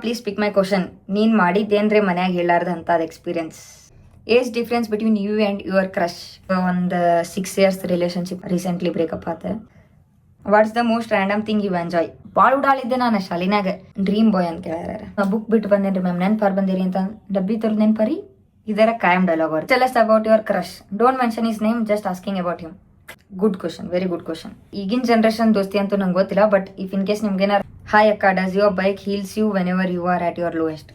Please pick my question. ನೀನು ಮಾಡಿದ್ದೇನ್ರೆ ಮನ್ಯಾಗ ಹೇಳಾರ್ದು ಅಂಥದ್ದು experience. Age difference between you and your crush. ಒಂದು 6 years ರಿಲೇಷನ್ಶಿಪ್ ರೀಸೆಂಟ್ಲಿ ಬ್ರೇಕಪ್ ಆತ. What's the most random thing you enjoy. ಭಾಳ ಉಡಾಳಿದ್ದೆ ನಾನು ಶಾಲಿನಾಗ. ಡ್ರೀಮ್ ಬಾಯ್ ಅಂತ ಹೇಳ್ಯಾರ. ಬುಕ್ ಬಿಟ್ಟು ಬಂದೇನ್ರಿ ಮ್ಯಾಮ್, ನೆನ್ಪಾರ್ ಬಂದಿರಿ ಅಂತ ಡಬ್ಬಿ ತೋರ್ದು ನೆನ್ಪರಿ. ಇದರ ಕಾಯಂ ಡೈಲಾಗ್ ಅವ್ರು. Tell us about your crush. Don't mention his name, just asking about him. Good question, very good question. ಈಗಿನ ಜನರೇಷನ್ ದೋಸ್ತಿ ಅಂತೂ ನಂಗೆ ಗೊತ್ತಿಲ್ಲ, ಬಟ್ ಇಫ್ ಇನ್ ಕೇಸ್ ನಿಮ್ಗೇನಾರು ಹಾಯ್ ಅಕ್ಕ, does your bike heals you whenever you are at your lowest?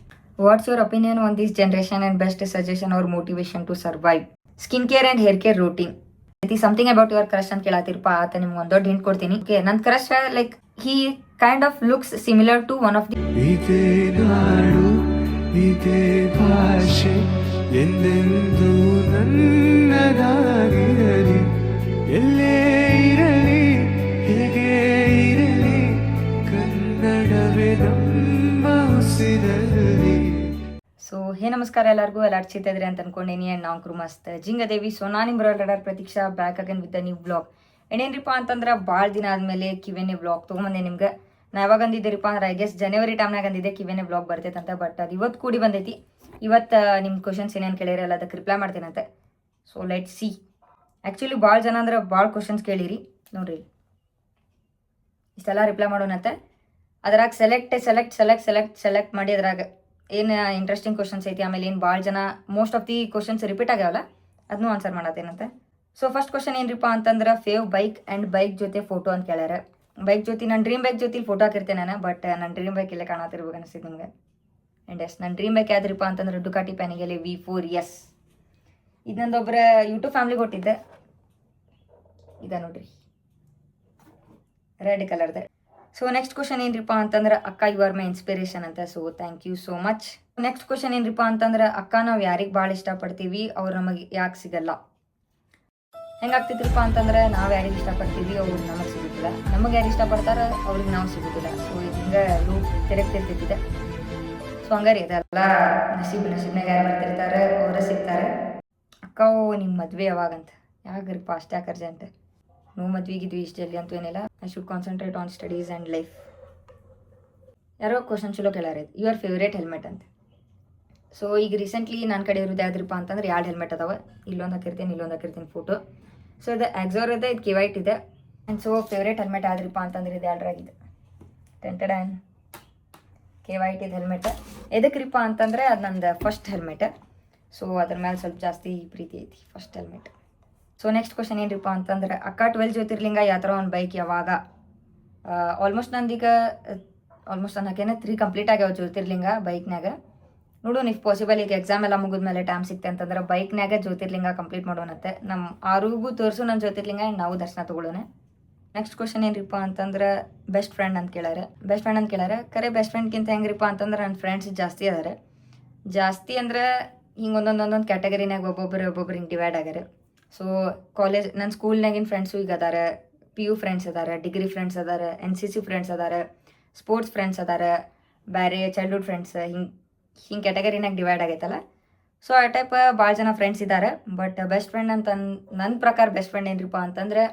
What's your opinion on this generation and best suggestion or motivation to survive? Skin care and hair care routine. Something about your crush ಅಂತ ಕೇಳತ್ತಿರಪ್ಪ. ಆತ ನಿಮ್ಗೆ ಒಂದು ದೊಡ್ಡ hint ಕೊಡ್ತೀನಿ. ನನ್ನ crush like he kind of looks similar to one of the. ಇದೇ ನಾಡು ಇದೇ ಭಾಷೆ ಎಂದೆಂದು ನನ್ನದಾಗಿರಲಿ, ಎಲ್ಲೇ ಇರಲಿ ಹೇಗೆ ಇರಲಿ, ಕನ್ನಡವೇ ನಮ್ಮ ಉಸಿರಲ್ಲಿ. ಸೊ ಹೇ ನಮಸ್ಕಾರ ಎಲ್ಲರಿಗೂ, ಎಲ್ಲರೂ ಚಿತ್ತಿದ್ರಿ ಅಂತ ಅನ್ಕೊಂಡೇನಿ. ಆ್ಯಂಡ್ ನಾವು ಕ್ರೂ ಮಸ್ತ್ ಜಿಂಗದೇವಿ. ಸೊ ನಾನು ನಿಮ್ಮ rider Prateeksha, back again with the new blog. ಏನೇನ್ರಿಪ್ಪ ಅಂತಂದ್ರೆ ಭಾಳ ದಿನ ಆದಮೇಲೆ ಕಿವೆನೆ ಬ್ಲಾಗ್ ತೊಗೊಂಬಂದೆ ನಿಮ್ಗೆ. ನಾ ಯಾವಾಗ ಅಂದಿದ್ದೀರಿಪ್ಪ ಅಂದ್ರೆ ಐ ಗೆಸ್ ಜನವರಿ ಟೈಮ್ನಾಗ ಅಂದಿದ್ದೆ ಕಿವೆನೆ ಬ್ಲಾಗ್ ಬರ್ತೈತೆ ಅಂತ. ಬಟ್ ಅದು ಇವತ್ತು ಕೂಡಿ ಬಂದೈತಿ. ಇವತ್ತು ನಿಮ್ಮ ಕ್ವಶನ್ಸ್ ಏನೇನು ಕೇಳಿರಲ್ಲ ಅದಕ್ಕೆ ರಿಪ್ಲೈ ಮಾಡ್ತೀನಂತೆ. So let see. ಆ್ಯಕ್ಚುಲಿ ಭಾಳ ಜನ ಅಂದ್ರೆ ಭಾಳ ಕ್ವಶನ್ಸ್ ಕೇಳಿರಿ ನೋಡ್ರಿ. ಇಷ್ಟೆಲ್ಲ ರಿಪ್ಲೈ ಮಾಡೋಣಂತೆ. ಅದ್ರಾಗ ಸೆಲೆಕ್ಟ್ ಮಾಡಿ ಅದ್ರಾಗ ಏನು ಇಂಟ್ರೆಸ್ಟಿಂಗ್ ಕ್ವಶನ್ಸ್ ಐತಿ, ಆಮೇಲೆ ಏನು ಭಾಳ ಜನ most of the questions repeat ಆಗ್ಯಾವಲ್ಲ, ಅದನ್ನೂ ಆನ್ಸರ್ ಮಾಡತ್ತೇನಂತೆ. ಸೊ ಫಸ್ಟ್ ಕ್ವಶನ್ ಏನ್ರಿಪ್ಪ ಅಂತಂದ್ರೆ ಫೇವ್ ಬೈಕ್ ಆ್ಯಂಡ್ ಬೈಕ್ ಜೊತೆ ಫೋಟೋ ಅಂತ ಕೇಳ್ಯಾರ. ಬೈಕ್ ಜೊತೆ ನನ್ನ ಡ್ರೀಮ್ ಬೈಕ್ ಜೊತೆ ಫೋಟೋ ಹಾಕಿರ್ತೇನೆ ನಾನು. ಬಟ್ ನನ್ನ ಡ್ರೀಮ್ ಬೈಕ್ ಇಲ್ಲೇ ಕಾಣತ್ತಿರ್ಬೇಕು ಅನಿಸ್ತೈತೆ ನಿಮ್ಗೆ. ಆ್ಯಂಡ್ ಎಸ್ ನನ್ನ ಡ್ರೀಮ್ ಬೈಕ್ ಯಾವ್ದ್ರಿಪ್ಪ ಅಂತಂದ್ರೆ ಡುಕಾಟಿ ಪ್ಯಾನಿಗೆಲೆ V4S. ಇದು ನಂದೊಬ್ಬರ ಯೂಟ್ಯೂಬ್ ಫ್ಯಾಮ್ಲಿಗೆ ಕೊಟ್ಟಿದ್ದೆ. ಇದೆ ನೋಡ್ರಿ, ರೆಡ್ ಕಲರ್ದೆ. ಸೊ ನೆಕ್ಸ್ಟ್ ಕ್ವಶನ್ ಏನ್ರಿಪ್ಪ ಅಂತಂದ್ರೆ ಅಕ್ಕ ಯು ಆರ್ ಮೈ ಇನ್ಸ್ಪಿರೇಷನ್ ಅಂತ. So thank you so much. Next question ಏನ್ರಿಪ್ಪ ಅಂತಂದ್ರೆ ಅಕ್ಕ ನಾವು ಯಾರಿಗೆ ಭಾಳ ಇಷ್ಟಪಡ್ತೀವಿ ಅವ್ರು ನಮಗೆ ಯಾಕೆ ಸಿಗಲ್ಲ? ಹೆಂಗಾಗ್ತಿದ್ರಿಪ್ಪ ಅಂತಂದ್ರೆ ನಾವು ಯಾರಿಗೆ ಇಷ್ಟಪಡ್ತೀವಿ ಅವ್ರು ನಮಗೆ ಸಿಗುತ್ತಿಲ್ಲ, ನಮಗೆ ಯಾರು ಇಷ್ಟಪಡ್ತಾರ ಅವ್ರಿಗೆ ನಾವು ಸಿಗುತ್ತಿಲ್ಲ. ಸೊ ಹಿಂಗೆ ಲೂಪ್ ತಿರುಗ್ತಿರ್ತಿದ್ದೆ. ಸೊ ಹಂಗಾರಿ ಇದೆಲ್ಲ ನಸೀಬ್ನಾಗ ಯಾರು ಬರ್ತಿರ್ತಾರೆ ಅವರೇ ಸಿಗ್ತಾರೆ. ಅಕ್ಕವು ನಿಮ್ಮ ಮದುವೆ ಯಾವಾಗಂತ? ಯಾಕ್ರಿಪ್ಪ ಅಷ್ಟೇ ಯಾಕೆ ಅರ್ಜೆಂಟ್? ನೋ ಮದ್ವಿಗಿದ್ವಿ ಇಷ್ಟು ಜಲ್ದಿ ಅಂತೂ ಏನಿಲ್ಲ. I should concentrate on studies and life. ಯಾರೋ ಕ್ವಶನ್ ಚಲೋ ಕೇಳಾರ, ಯುವರ್ ಫೇವ್ರೇಟ್ ಹೆಲ್ಮೆಟ್ ಅಂತ. ಸೊ ಈಗ ರೀಸೆಂಟ್ಲಿ ನನ್ನ ಕಡೆ ಇರೋದು ಯಾವ್ದ್ರಿಪ್ಪ ಅಂತಂದ್ರೆ 2 ಹೆಲ್ಮೆಟ್ ಅದಾವೆ. ಇಲ್ಲೊಂದು ಹಾಕಿರ್ತೀನಿ ಫೋಟೋ. ಸೊ ಇದು ಎಕ್ಸೋರ್ ಇದೆ, ಇದು K-White ಇದೆ. ಆ್ಯಂಡ್ ಸೊ ಫೇವ್ರೇಟ್ ಹೆಲ್ಮೆಟ್ ಯಾವ್ದ್ರಿಪ್ಪ ಅಂತಂದ್ರೆ ಇದು 2 ಟೆಂಟೆಡ್ K-White ಇದು ಹೆಲ್ಮೆಟ್. ಎದಕ್ರಿಪ್ಪ ಅಂತಂದ್ರೆ ಅದು ನಂದು ಫಸ್ಟ್ ಹೆಲ್ಮೆಟ್. ಸೊ ಅದ್ರ ಮೇಲೆ ಸ್ವಲ್ಪ ಜಾಸ್ತಿ ಪ್ರೀತಿ ಐತಿ, first helmet. So next question ಏನ್ರಿಪ್ಪ ಅಂತಂದ್ರೆ ಅಕ್ಕ 12 ಜ್ಯೋತಿರ್ಲಿಂಗ ಯಾತ್ರ ಒಂದು ಬೈಕ್ ಯಾವಾಗ? ಆಲ್ಮೋಸ್ಟ್ ನಂದೀಗ ನನ್ನ 3 ಕಂಪ್ಲೀಟ್ ಆಗ್ಯಾವ ಜ್ಯೋತಿರ್ಲಿಂಗ ಬೈಕ್ನಾಗ. ನೋಡೋಣ ಇಫ್ ಪಾಸಿಬಲ್ ಈಗ ಎಕ್ಸಾಮ್ ಎಲ್ಲ ಮುಗಿದ್ಮೇಲೆ ಟೈಮ್ ಸಿಕ್ತೆ ಅಂತಂದ್ರೆ ಬೈಕ್ನಾಗ ಜ್ಯೋತಿರ್ಲಿಂಗ ಕಂಪ್ಲೀಟ್ ಮಾಡೋಣತ್ತೆ. ನಮ್ಮ ಆರಿಗೂ ತೋರಿಸು ನನ್ನ ಜ್ಯೋತಿರ್ಲಿಂಗ, ನಾವು ದರ್ಶನ ತೊಗೊಳ್ಳೋಣ. ನೆಕ್ಸ್ಟ್ ಕ್ವಶನ್ ಏನ್ರಿಪ್ಪ ಅಂತಂದ್ರೆ ಬೆಸ್ಟ್ ಫ್ರೆಂಡ್ ಅಂತ ಕೇಳಾರೆ. ಕರೆ ಬೆಸ್ಟ್ ಫ್ರೆಂಡ್ಗಿಂತ ಹೆಂಗ್ರಿಪ್ಪ ಅಂತಂದ್ರೆ ನನ್ನ ಫ್ರೆಂಡ್ಸ್ ಜಾಸ್ತಿ ಅದಾರೆ. ಜಾಸ್ತಿ ಅಂದ್ರೆ ಹಿಂಗೆ ಒಂದೊಂದು ಕ್ಯಾಟಗರಿನಾಗ ಒಬ್ಬೊಬ್ರು ಹಿಂಗೆ ಡಿವೈಡ್ ಆಗ್ಯಾರ. ಸೊ ಕಾಲೇಜ್ ನನ್ನ ಸ್ಕೂಲ್ನಾಗಿನ ಫ್ರೆಂಡ್ಸು ಈಗ ಅದಾರೆ, PU ಫ್ರೆಂಡ್ಸ್ ಅದಾರೆ, ಡಿಗ್ರಿ ಫ್ರೆಂಡ್ಸ್ ಅದಾರೆ, NCC ಫ್ರೆಂಡ್ಸ್ ಅದಾರೆ, ಸ್ಪೋರ್ಟ್ಸ್ ಫ್ರೆಂಡ್ಸ್ ಅದಾರೆ, ಬೇರೆ ಚೈಲ್ಡ್ಹುಡ್ ಫ್ರೆಂಡ್ಸ್, ಹಿಂಗೆ ಕ್ಯಾಟಗರಿನಾಗ ಡಿವೈಡ್ ಆಗೈತಲ್ಲ. ಸೊ ಆ ಟೈಪ್ ಭಾಳ ಜನ ಫ್ರೆಂಡ್ಸ್ ಇದ್ದಾರೆ. ಬಟ್ ಬೆಸ್ಟ್ ಫ್ರೆಂಡ್ ಅಂತ ನನ್ನ ಪ್ರಕಾರ ಬೆಸ್ಟ್ ಫ್ರೆಂಡ್ ಏನ್ರಿಪ್ಪ ಅಂತಂದ್ರೆ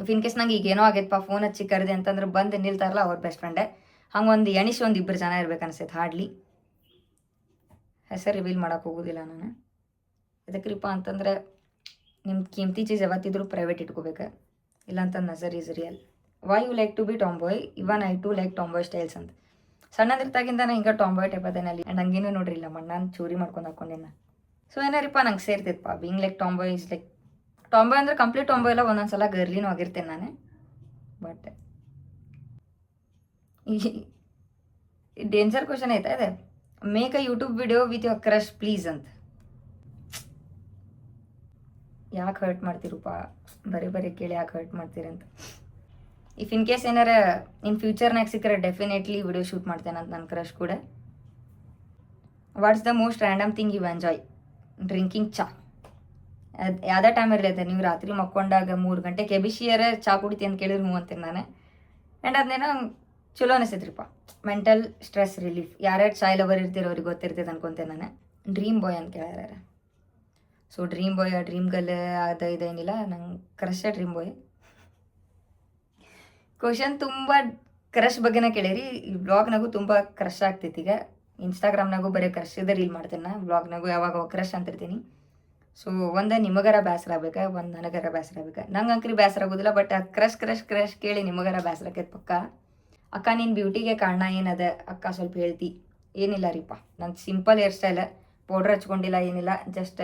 ಇಫ್ ಇನ್ ಕೇಸ್ ನಂಗೆ ಈಗ ಏನೋ ಆಗೈತಪ್ಪ ಫೋನ್ ಹಚ್ಚಿ ಕರೆದೆ ಅಂತಂದ್ರೆ ಬಂದು ನಿಲ್ತಾರಲ್ಲ ಅವ್ರ ಬೆಸ್ಟ್ ಫ್ರೆಂಡೇ. ಹಂಗೆ ಒಂದು ಒಂದು 2 ಜನ ಇರ್ಬೇಕು ಅನಿಸ್ತೈತೆ ಹಾರ್ಡ್ಲಿ. ಹೆಸರು ರಿವೀಲ್ ಮಾಡೋಕೆ ಹೋಗೋದಿಲ್ಲ ನಾನು. ಎದಕ್ರಿಪ್ಪ ಅಂತಂದ್ರೆ ನಿಮ್ಮ ಕೀಮ್ತಿ ಚೀಸ್ ಯಾವತ್ತಿದ್ರೂ ಪ್ರೈವೇಟ್ ಇಟ್ಕೋಬೇಕು, ಇಲ್ಲಾಂತ ನಜರ್ is real. Why you like to be tomboy? Even I too like tomboy styles ಅಂತ. ಸಣ್ಣದಿರ್ತಾಗಿಂದ ನಾನು ಹಿಂಗೆ ಟಾಂಬಾಯ್ ಟೈಪ್ ಅದೇನಲ್ಲಿ. ಆ್ಯಂಡ್ ಹಂಗೇನು ನೋಡ್ರಿ ಇಲ್ಲ ಮಣ್ಣಾನ್ ಚೂರಿ ಮಾಡ್ಕೊಂಡು ಹಾಕೊಂಡಿನ. ಸೊ ಏನಾರಿಪ್ಪ ನಂಗೆ ಸೇರ್ತಿತ್ತಪ್ಪ ಬೀಂಗ್ ಲೈಕ್ ಟಾಂಬಾಯ್ ಇಸ್ ಲೈಕ್ ಟಾಂಬಾಯ್ ಅಂದ್ರೆ ಕಂಪ್ಲೀಟ್ ಟಾಂಬಾಯ್ ಎಲ್ಲ, ಒಂದೊಂದ್ಸಲ ಗರ್ಲಿನೂ ಆಗಿರ್ತೇನೆ ನಾನು. ಬಟ್ ಈ ಡೇಂಜರ್ ಕ್ವಶನ್ ಐತೆ ಅದೇ, make a YouTube video with your crush please ಅಂತ. ಯಾಕೆ ಹರ್ಟ್ ಮಾಡ್ತೀರಪ್ಪ? ಬರೀ ಕೇಳಿ ಯಾಕೆ ಹರ್ಟ್ ಮಾಡ್ತೀರಂತ. ಇಫ್ ಇನ್ ಕೇಸ್ ಏನಾರ ಇನ್ ಫ್ಯೂಚರ್ನಾಗ ಸಿಕ್ಕರೆ ಡೆಫಿನೆಟ್ಲಿ ವಿಡಿಯೋ ಶೂಟ್ ಮಾಡ್ತೇನೆ ಅಂತ ನನ್ನ ಕ್ರಶ್ ಕೂಡ. What's the most random thing you enjoy? Drinking ಚಾ. ಅದು ಯಾವುದೇ ಟೈಮ್ ಇರಲಿ ಅದ, ನೀವು ರಾತ್ರಿ ಮಕ್ಕೊಂಡಾಗ 3 ಗಂಟೆ ಕೆಬಿಶಿಯರ ಚಾ ಕುಡಿತಿ ಅಂತ ಕೇಳಿದ್ರೆ ಹ್ಞೂ ಅಂತೀನಿ ನಾನು. ಆ್ಯಂಡ್ ಅದನ್ನೇನೋ ಚಲೋ ಅನಿಸ್ತೈತ್ರಿಪ್ಪ, ಮೆಂಟಲ್ ಸ್ಟ್ರೆಸ್ ರಿಲೀಫ್. ಯಾರ್ಯಾರು ಚಾಯ್ ಲವರ್ ಇರ್ತೀರೋ ಅವ್ರಿಗೆ ಗೊತ್ತಿರ್ತೈತೆ ಅನ್ಕೊತೇನೆ ನಾನು. ಡ್ರೀಮ್ ಬಾಯ್ ಅಂತ ಕೇಳ್ಯಾರ. So dream boy, dream girl ಅದು ಇದೇನಿಲ್ಲ, ನಂಗೆ ಕ್ರಶ್ ಡ್ರೀಮ್ ಬಾಯ್. ಕ್ವಶನ್ ತುಂಬ ಕ್ರಶ್ ಬಗ್ಗೆನ ಕೇಳಿರಿ. ಈ ಬ್ಲಾಗ್ನಾಗೂ ತುಂಬ ಕ್ರಶ್ ಆಗ್ತೈತಿ ಈಗ. ಇನ್ಸ್ಟಾಗ್ರಾಮ್ನಾಗೂ ಬರೀ ಕ್ರಶ್ದ ರೀಲ್ ಮಾಡ್ತೇನೆ ನಾ. ಬ್ಲಾಗ್ನಾಗೂ ಯಾವಾಗ ಕ್ರಶ್ ಅಂತಿರ್ತೀನಿ. ಸೊ ಒಂದು ನಿಮಗರ ಬೇಸರ ಆಗ್ಬೇಕು, ಒಂದು ನನಗರ ಬೇಸರ ಆಗ್ಬೇಕು. ನಂಗೆ ಅಂಕ್ರಿ ಬೇಸರ ಆಗೋದಿಲ್ಲ, ಬಟ್ ಆ ಕ್ರಶ್ ಕೇಳಿ ನಿಮಗರ ಬೇಸರ ಆಕೈತೆ ಪಕ್ಕ. ಅಕ್ಕ ನಿನ್ನ ಬ್ಯೂಟಿಗೆ ಕಾರಣ ಏನದ ಅಕ್ಕ ಸ್ವಲ್ಪ ಹೇಳ್ತಿ? ಏನಿಲ್ಲ ರೀಪ್ಪ, ನನ್ನ ಸಿಂಪಲ್ ಹೇರ್ ಸ್ಟೈಲ್, ಪೌಡ್ರ್ ಹಚ್ಕೊಂಡಿಲ್ಲ, ಏನಿಲ್ಲ. ಜಸ್ಟ್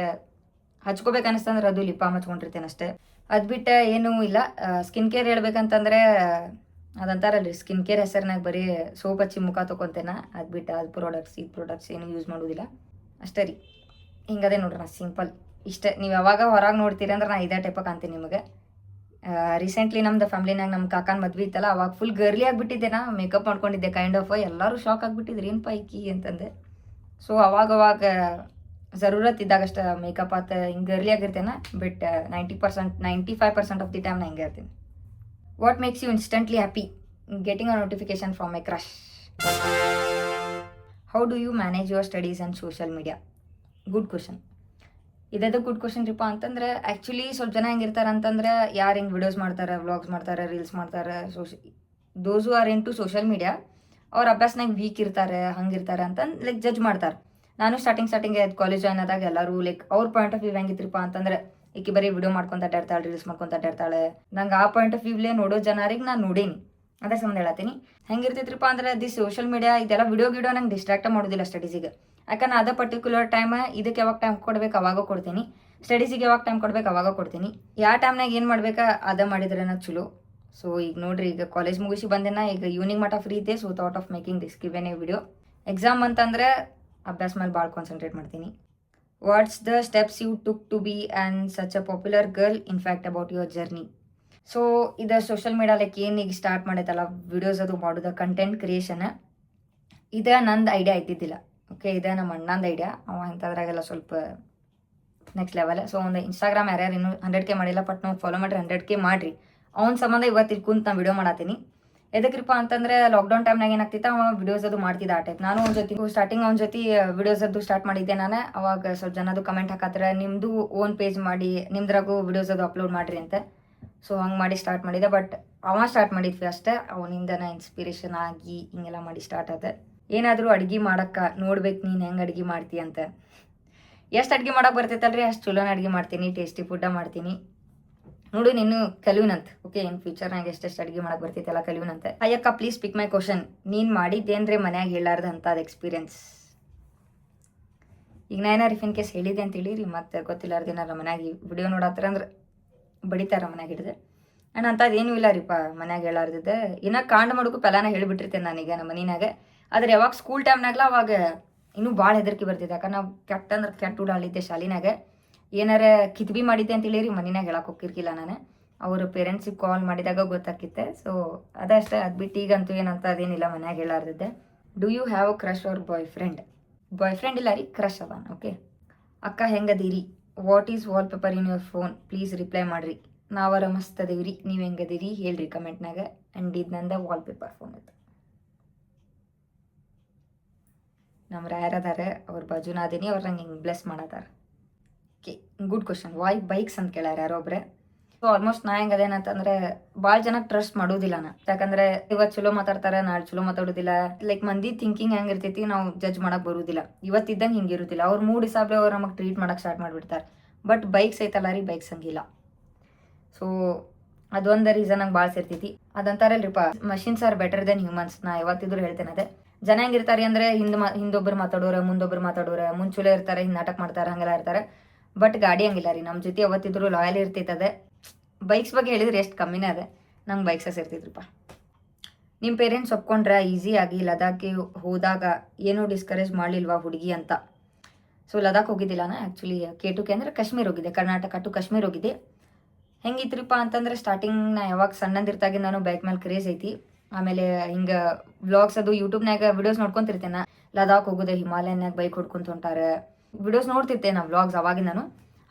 ಹಚ್ಕೋಬೇಕು ಅನಿಸ್ತಂದ್ರೆ ಅದು ಲಿಪ್ ಬಾಮ್ ಹಚ್ಕೊಂಡಿರ್ತೇನೆ ಅಷ್ಟೇ. ಅದು ಬಿಟ್ಟು ಏನೂ ಇಲ್ಲ. ಸ್ಕಿನ್ ಕೇರ್ ಹೇಳ್ಬೇಕಂತಂದ್ರೆ ಅದಂತಾರಲ್ರಿ, ಸ್ಕಿನ್ ಕೇರ್ ಹೆಸರಿನಾಗ ಬರೀ ಸೋಪ್ ಹಚ್ಚಿ ಮುಖ ತೊಗೊತೇನೆ. ಅದು ಬಿಟ್ಟು ಅದು ಪ್ರಾಡಕ್ಟ್ಸ್ ಏನು ಯೂಸ್ ಮಾಡೋದಿಲ್ಲ ಅಷ್ಟೇ ರೀ. ಹಿಂಗದೆ ನೋಡ್ರಿ, ನಾ ಸಿಂಪಲ್ ಇಷ್ಟೇ. ನೀವು ಯಾವಾಗ ಹೊರಗೆ ನೋಡ್ತೀರಿ ಅಂದ್ರೆ ನಾ ಇದೇ ಟೈಪ ಕಾಣ್ತೀನಿ ನಿಮಗೆ. ರೀಸೆಂಟ್ಲಿ ನಮ್ದು ಫ್ಯಾಮ್ಲಿನಾಗ ನಮ್ಮ ಕಾಕನ ಮದ್ವೆ ಇತ್ತಲ್ಲ, ಅವಾಗ ಫುಲ್ ಗರ್ಲಿ ಆಗಿಬಿಟ್ಟಿದ್ದೆ. ನಾ ಮೇಕಪ್ ಮಾಡ್ಕೊಂಡಿದ್ದೆ ಕೈಂಡ್ ಆಫ್. ಎಲ್ಲರೂ ಶಾಕ್ ಆಗಿಬಿಟ್ಟಿದ್ರು, ಏನು ಪೈಕಿ ಅಂತಂದೆ. ಸೊ ಅವಾಗ ಜರೂರತ್ ಇದ್ದಾಗಷ್ಟ ಮೇಕಪ್ ಆತ ಹಿಂಗೆ ಗರ್ಲಿ ಆಗಿರ್ತೇನೆ. ಬಟ್ 95% ಆಫ್ ದಿ ಟೈಮ್ ನಾ ಹಿಂಗೆ ಇರ್ತೀನಿ. What makes you instantly happy? Getting a notification from my crush. How do you manage your studies and social media? Good question. ಇದೇ ಗುಡ್ ಕ್ವಶನ್ ರೀಪ. ಅಂತಂದ್ರೆ ಆ್ಯಕ್ಚುಲಿ ಸ್ವಲ್ಪ ಜನ ಹೆಂಗಿರ್ತಾರೆ ಅಂತಂದ್ರೆ, ಯಾರು ಹಿಂಗೆ ವಿಡಿಯೋಸ್ ಮಾಡ್ತಾರೆ, ವ್ಲಾಗ್ಸ್ ಮಾಡ್ತಾರೆ, ರೀಲ್ಸ್ ಮಾಡ್ತಾರೆ, those who are into social media, ಅವ್ರ ಅಭ್ಯಾಸನಾಗ ವೀಕ್ ಇರ್ತಾರೆ, ಹಂಗಿರ್ತಾರೆ ಅಂತಂದು ಲೈಕ್ ಜಡ್ಜ್ ಮಾಡ್ತಾರೆ. ನಾನು ಸ್ಟಾರ್ಟಿಂಗ್ ಕಾಲೇಜ್ ಜಾಯ್ನ್ ಆದಾಗ ಎಲ್ಲರೂ ಲೈಕ್ ಅವ್ರ ಪಾಯಿಂಟ್ ಆಫ್ ವ್ಯೂ ಹೆಂಗಿತ್ರಿಪ್ಪ ಅಂತಂದ್ರೆ, ಈಕಿ ಬರೀ ವಿಡಿಯೋ ಮಾಡ್ಕೊಂತ ಅಡ್ಡಾಡ್ತಾಳೆ, ರೀಲ್ಸ್ ಮಾಡ್ಕೊಂತ ಅಡ್ಡಾಡ್ತಾಳೆ. ನಂಗೆ ಆ ಪಾಯಿಂಟ್ ಆಫ್ ವ್ಯೂಲೇ ನೋಡೋ ಜನರಿಗೆ ನಾನು ನೋಡೀನಿ. ಅದೇ ಸಂಬಂಧ ಹೇಳತ್ತೀನಿ. ಹೆಂಗಿರ್ತೈತ್ರಿಪ್ಪ ಅಂದ್ರೆ, ಸೋಷಿಯಲ್ ಮೀಡಿಯಾ ಇದೆಲ್ಲ ವಿಡಿಯೋ ನಂಗೆ ಡಿಸ್ಟ್ರಾಕ್ಟ್ ಮಾಡೋದಿಲ್ಲ ಸ್ಟಡೀಸಿಗೆ. ಯಾಕಂದ್ರೆ ಅದೇ ಪರ್ಟಿಕ್ಯುಲರ್ ಟೈಮ್, ಇದಕ್ಕೆ ಯಾವಾಗ ಟೈಮ್ ಕೊಡ್ಬೇಕು ಅವಾಗ ಕೊಡ್ತೀನಿ, ಸ್ಟಡೀಸಿಗೆ ಯಾವಾಗ ಟೈಮ್ ಕೊಡ್ಬೇಕು ಅವಾಗ ಕೊಡ್ತೀನಿ. ಯಾವ ಟೈಮ್ನಾಗ ಏನು ಮಾಡ್ಬೇಕಾ ಅದೇ ಮಾಡಿದ್ರೆ ನಾ ಚಲೋ. ಸೊ ಈಗ ನೋಡ್ರಿ, ಈಗ ಕಾಲೇಜ್ ಮುಗಿಸಿ ಬಂದೇನ, ಈಗ ಈವ್ನಿಂಗ್ ಮಟ್ಟ ಫ್ರೀ ಇದೆ. So thought of making this given a video. Exam ಅಂತಂದ್ರೆ ಅಭ್ಯಾಸ ಮೇಲೆ ಭಾಳ ಕಾನ್ಸಂಟ್ರೇಟ್ ಮಾಡ್ತೀನಿ. What's the steps you took to be and such a popular girl, in fact about your journey? So ಇದು ಸೋಷಿಯಲ್ ಮೀಡಿಯಾ ಲೈಕ್ ಏನು ಈಗ start ಮಾಡೈತಲ್ಲ videos ಅದು ಮಾಡೋದು, ಕಂಟೆಂಟ್ ಕ್ರಿಯೇಷನ್, ಇದು ನಂದು ಐಡಿಯಾ ಇದ್ದಿದ್ದಿಲ್ಲ. ಓಕೆ, ಇದು ನಮ್ಮ ಅಣ್ಣಂದು ಐಡಿಯಾ. ಅವ ಇಂಥದ್ರಾಗೆಲ್ಲ ಸ್ವಲ್ಪ ನೆಕ್ಸ್ಟ್ ಲೆವೆಲ್. ಸೊ ಒಂದು ಇನ್ಸ್ಟಾಗ್ರಾಮ್ ಯಾರ್ಯಾರು ಇನ್ನೂ 100K ಮಾಡಿಲ್ಲ, ಬಟ್ ನಾವು ಫಾಲೋ ಮಾಡಿರಿ 100K ಮಾಡಿರಿ. ಅವ್ನ ಸಂಬಂಧ ಇವತ್ತು ಇಲ್ಲಿ ಕುಂತು ನಾನು ವಿಡಿಯೋ ಮಾಡತ್ತೀನಿ. ಎದಕ್ರಿಪ್ಪ ಅಂತಂದ್ರೆ, ಲಾಕ್ಡೌನ್ ಟೈಮ್ನಾಗ ಏನಾಗ್ತಿತ್ತು, ಅವ ವಿಡಿಯೋಸ್ ಅದು ಮಾಡ್ತಿದ್ದ ಆ ಟೈಪ್. ನಾನು ಅವ್ನ ಜೊತೆ ಸ್ಟಾರ್ಟಿಂಗ್ ಅವ್ನ ಜೊತೆ ವಿಡಿಯೋಸ್ ಅದು ಸ್ಟಾರ್ಟ್ ಮಾಡಿದ್ದೆ ನಾನು. ಅವಾಗ ಸ್ವಲ್ಪ ಜನದು ಕಮೆಂಟ್ ಹಾಕತ್ತಾರೆ, ನಿಮ್ಮದು ಓನ್ ಪೇಜ್ ಮಾಡಿ ನಿಮ್ದ್ರಾಗೂ ವಿಡಿಯೋಸ್ ಅದು ಅಪ್ಲೋಡ್ ಮಾಡಿರಿ ಅಂತ. ಸೊ ಹಂಗೆ ಮಾಡಿ ಸ್ಟಾರ್ಟ್ ಮಾಡಿದ್ದೆ. ಬಟ್ ಅವ ಸ್ಟಾರ್ಟ್ ಮಾಡಿದ್ವಿ ಅಷ್ಟೇ. ಅವನಿಂದ ನಾ ಇನ್ಸ್ಪಿರೇಷನ್ ಆಗಿ ಹಿಂಗೆಲ್ಲ ಮಾಡಿ ಸ್ಟಾರ್ಟ್ ಆದ. ಏನಾದರೂ ಅಡುಗೆ ಮಾಡಕ್ಕೆ ನೋಡ್ಬೇಕು, ನೀನು ಹೆಂಗೆ ಅಡುಗೆ ಮಾಡ್ತೀಯ ಅಂತ. ಎಷ್ಟು ಅಡುಗೆ ಮಾಡೋಕೆ ಬರ್ತೈತಲ್ರಿ ಅಷ್ಟು ಚಲೋನ ಅಡುಗೆ ಮಾಡ್ತೀನಿ, ಟೇಸ್ಟಿ ಫುಡ್ಡ ಮಾಡ್ತೀನಿ. ನೋಡು ನೀನು ಕಲಿಯುನಂತ. ಓಕೆ, ಇನ್ ಫ್ಯೂಚರ್ನಾಗ ಎಷ್ಟೆಷ್ಟು ಅಡುಗೆ ಮಾಡಕ್ಕೆ ಬರ್ತೈತೆಲ್ಲ ಕಲಿಯುನಂತ. ಅಯ್ಯಕ್ಕ ಪ್ಲೀಸ್ ಪಿಕ್ ಮೈ ಕ್ವಶನ್. ನೀನು ಮಾಡಿದ್ದೇನ್ರಿ ಮನ್ಯಾಗ ಹೇಳಾರ್ದು ಅಂಥದ್ದು ಎಕ್ಸ್ಪೀರಿಯನ್ಸ್? ಈಗ ನಾ ಏನಾರು ಇನ್ ಕೇಸ್ ಹೇಳಿದೆ ಅಂತ ಹೇಳಿರಿ, ಮತ್ತೆ ಗೊತ್ತಿಲ್ಲಾರ್ದೇನಾರ ಮನ್ಯಾಗ ವಿಡಿಯೋ ನೋಡತ್ತಾರ ಅಂದ್ರೆ ಬಡಿತಾರ ಮನ್ಯಾಗ ಹಿಡಿದು. ಆ್ಯಂಡ್ ಅಂಥದ್ದು ಏನೂ ಇಲ್ಲ ರೀಪ ಮನ್ಯಾಗ ಹೇಳಾರ್ದಿದ್ದೆ. ಇನ್ನೂ ಕಾಂಡ್ ಮಾಡೋಕ್ಕೂ ಪೆಲಾನ ಹೇಳಿಬಿಟ್ಟಿರ್ತೇನೆ ನಾನೀಗ ನಮ್ಮ ಮನಿನಾಗ. ಆದರೆ ಯಾವಾಗ ಸ್ಕೂಲ್ ಟೈಮ್ನಾಗಲ ಅವಾಗ ಇನ್ನೂ ಭಾಳ ಹೆದರಿಕೆ ಬರ್ತಿದ್ದೆ. ಯಾಕಂದ್ರೆ ನಾವು ಕೆಟ್ಟ ಉಡಾಳಿದ್ದೆ ಶಾಲಿನಾಗ. ಏನಾರ ಕಿತ್ಬಿ ಮಾಡಿದ್ದೆ ಅಂತ ಹೇಳಿರಿ ಮನಿನಾಗ ಹೇಳಕ್ಕೆ ಹೋಗಿರ್ಕಿಲ್ಲ ನಾನು. ಅವ್ರ ಪೇರೆಂಟ್ಸಿಗೆ ಕಾಲ್ ಮಾಡಿದಾಗ ಗೊತ್ತಾಕಿತ್ತೆ. ಸೊ ಅದಷ್ಟೇ. ಅದು ಬಿಟ್ಟು ಈಗಂತೂ ಏನಂತ ಅದೇನಿಲ್ಲ ಮನ್ಯಾಗ ಹೇಳಾರ್ದಿದ್ದೆ. Do you have crush or boyfriend ಇಲ್ಲ ರೀ, ಕ್ರಶ್ ಅದ. ಓಕೆ, ಅಕ್ಕ ಹೆಂಗದೀರಿ? What is wallpaper in your phone? Please reply ಮಾಡಿರಿ. ನಾವರ ಮಸ್ತ್ ಅದೀವ್ರಿ, ನೀವು ಹೆಂಗದೀರಿ ಹೇಳ್ರಿ ಕಮೆಂಟ್ನಾಗ. ಆ್ಯಂಡ್ ಇದು ನಂದ ವಾಲ್ ಪೇಪರ್ ಫೋನ್ ಅದು. ನಮ್ಮ ಯಾರದಾರ ಅವ್ರ ಬಾಜುನ ಅದೀನಿ, ಅವ್ರು ನಂಗೆ ಹಿಂಗೆ ಬ್ಲೆಸ್ ಮಾಡತ್ತಾರ. Okay, good question. Why bikes ಅಂತ ಕೇಳ್ಯಾರ ಯಾರೊಬ್ರೆ. ಸೊ ಆಲ್ಮೋಸ್ಟ್ ನಾ ಹೆಂಗೆ ಅದೇನಂತಂದ್ರೆ, ಭಾಳ ಜನಕ್ಕೆ ಟ್ರಸ್ಟ್ ಮಾಡೋದಿಲ್ಲ ನಾ. ಯಾಕಂದ್ರೆ ಇವತ್ತು ಚಲೋ ಮಾತಾಡ್ತಾರೆ, ನಾಳೆ ಚಲೋ ಮಾತಾಡೋದಿಲ್ಲ. ಲೈಕ್ ಮಂದಿ ಥಿಂಕಿಂಗ್ ಹೆಂಗಿರ್ತೈತಿ ನಾವು ಜಡ್ಜ್ ಮಾಡಕ್ಕೆ ಬರೋದಿಲ್ಲ. ಇವತ್ತಿದ್ದಂಗೆ ಹಿಂಗೆ ಇರೋದಿಲ್ಲ. ಅವ್ರು ಮೂಡ್ ಹಿಸಾಬ್ಲೆ ಅವ್ರು ನಮಗೆ ಟ್ರೀಟ್ ಮಾಡಕ್ಕೆ ಸ್ಟಾರ್ಟ್ ಮಾಡಿಬಿಡ್ತಾರೆ. ಬಟ್ ಬೈಕ್ಸ್ ಐತಲ್ಲ ರೀ, ಬೈಕ್ಸ್ ಹಂಗಿಲ್ಲ. ಸೊ ಅದೊಂದು ರೀಸನ್ ನಂಗೆ ಭಾಳ ಸೇರ್ತೈತಿ. ಅದಂತಾರಲ್ರಿಪ್ಪ, machines are better than humans. ನಾ ಯಾವತ್ತಿದ್ರು ಹೇಳ್ತೇನೆ ಅದೇ. ಜನ ಹೆಂಗಿರ್ತಾರೆ ಅಂದರೆ, ಹಿಂದೊಬ್ಬರು ಮಾತಾಡೋರು, ಮುಂದೆ ಚಲೋ ಇರ್ತಾರೆ, ಹಿಂಗೆ ನಾಟಕ ಮಾಡ್ತಾರೆ, ಹಂಗೆಲ್ಲ ಇರ್ತಾರೆ. ಬಟ್ ಗಾಡಿ ಹಂಗಿಲ್ಲ ರೀ, ನಮ್ಮ ಜೊತೆ ಯಾವತ್ತಿದ್ರು ಲಾಯಲ್ ಇರ್ತೈತದೆ. ಬೈಕ್ಸ್ ಬಗ್ಗೆ ಹೇಳಿದ್ರೆ ಎಷ್ಟು ಕಮ್ಮಿನೇ ಅದೇ. ನಂಗೆ ಬೈಕ್ಸಸ್ ಇರ್ತಿದ್ರಪ್ಪ. ನಿಮ್ಮ ಪೇರೆಂಟ್ಸ್ ಒಪ್ಕೊಂಡ್ರೆ ಈಸಿಯಾಗಿ ಲದಾಖಿಗೆ ಹೋದಾಗ ಏನೂ ಡಿಸ್ಕರೇಜ್ ಮಾಡಲಿಲ್ವಾ ಹುಡುಗಿ ಅಂತ? ಸೊ ಲದಾಖ್ ಹೋಗಿದ್ದಿಲ್ಲ ನಾ ಆ್ಯಕ್ಚುಲಿ. K2K ಅಂದರೆ ಕಾಶ್ಮೀರ್ ಹೋಗಿದ್ದೆ, ಕರ್ನಾಟಕ ಟು ಕಾಶ್ಮೀರ್ ಹೋಗಿದ್ದೆ. ಹೆಂಗಿತ್ರಿಪ್ಪ ಅಂತಂದ್ರೆ, ಸ್ಟಾರ್ಟಿಂಗ್ ನಾ ಯಾವಾಗ ಸಣ್ಣದಿರ್ತಾಗೆ ನಾನು ಬೈಕ್ ಮೇಲೆ ಕ್ರೇಜ್ ಐತಿ. ಆಮೇಲೆ ಹಿಂಗೆ ವ್ಲಾಗ್ಸ್ ಅದು ಯೂಟ್ಯೂಬ್ನಾಗ ವಿಡಿಯೋಸ್ ನೋಡ್ಕೊತಿರ್ತೇನೆ. ಲದಾಖ್ ಹೋಗೋದು, ಹಿಮಾಲಯನ್ಯಾಗ ಬೈಕ್ ಹೊಡ್ಕೊಂತ ಹೊಂಟಾರೆ ವಿಡಿಯೋಸ್ ನೋಡ್ತಿರ್ತೆ ನಾ ವ್ಲಾಗ್ಸ್. ಅವಾಗ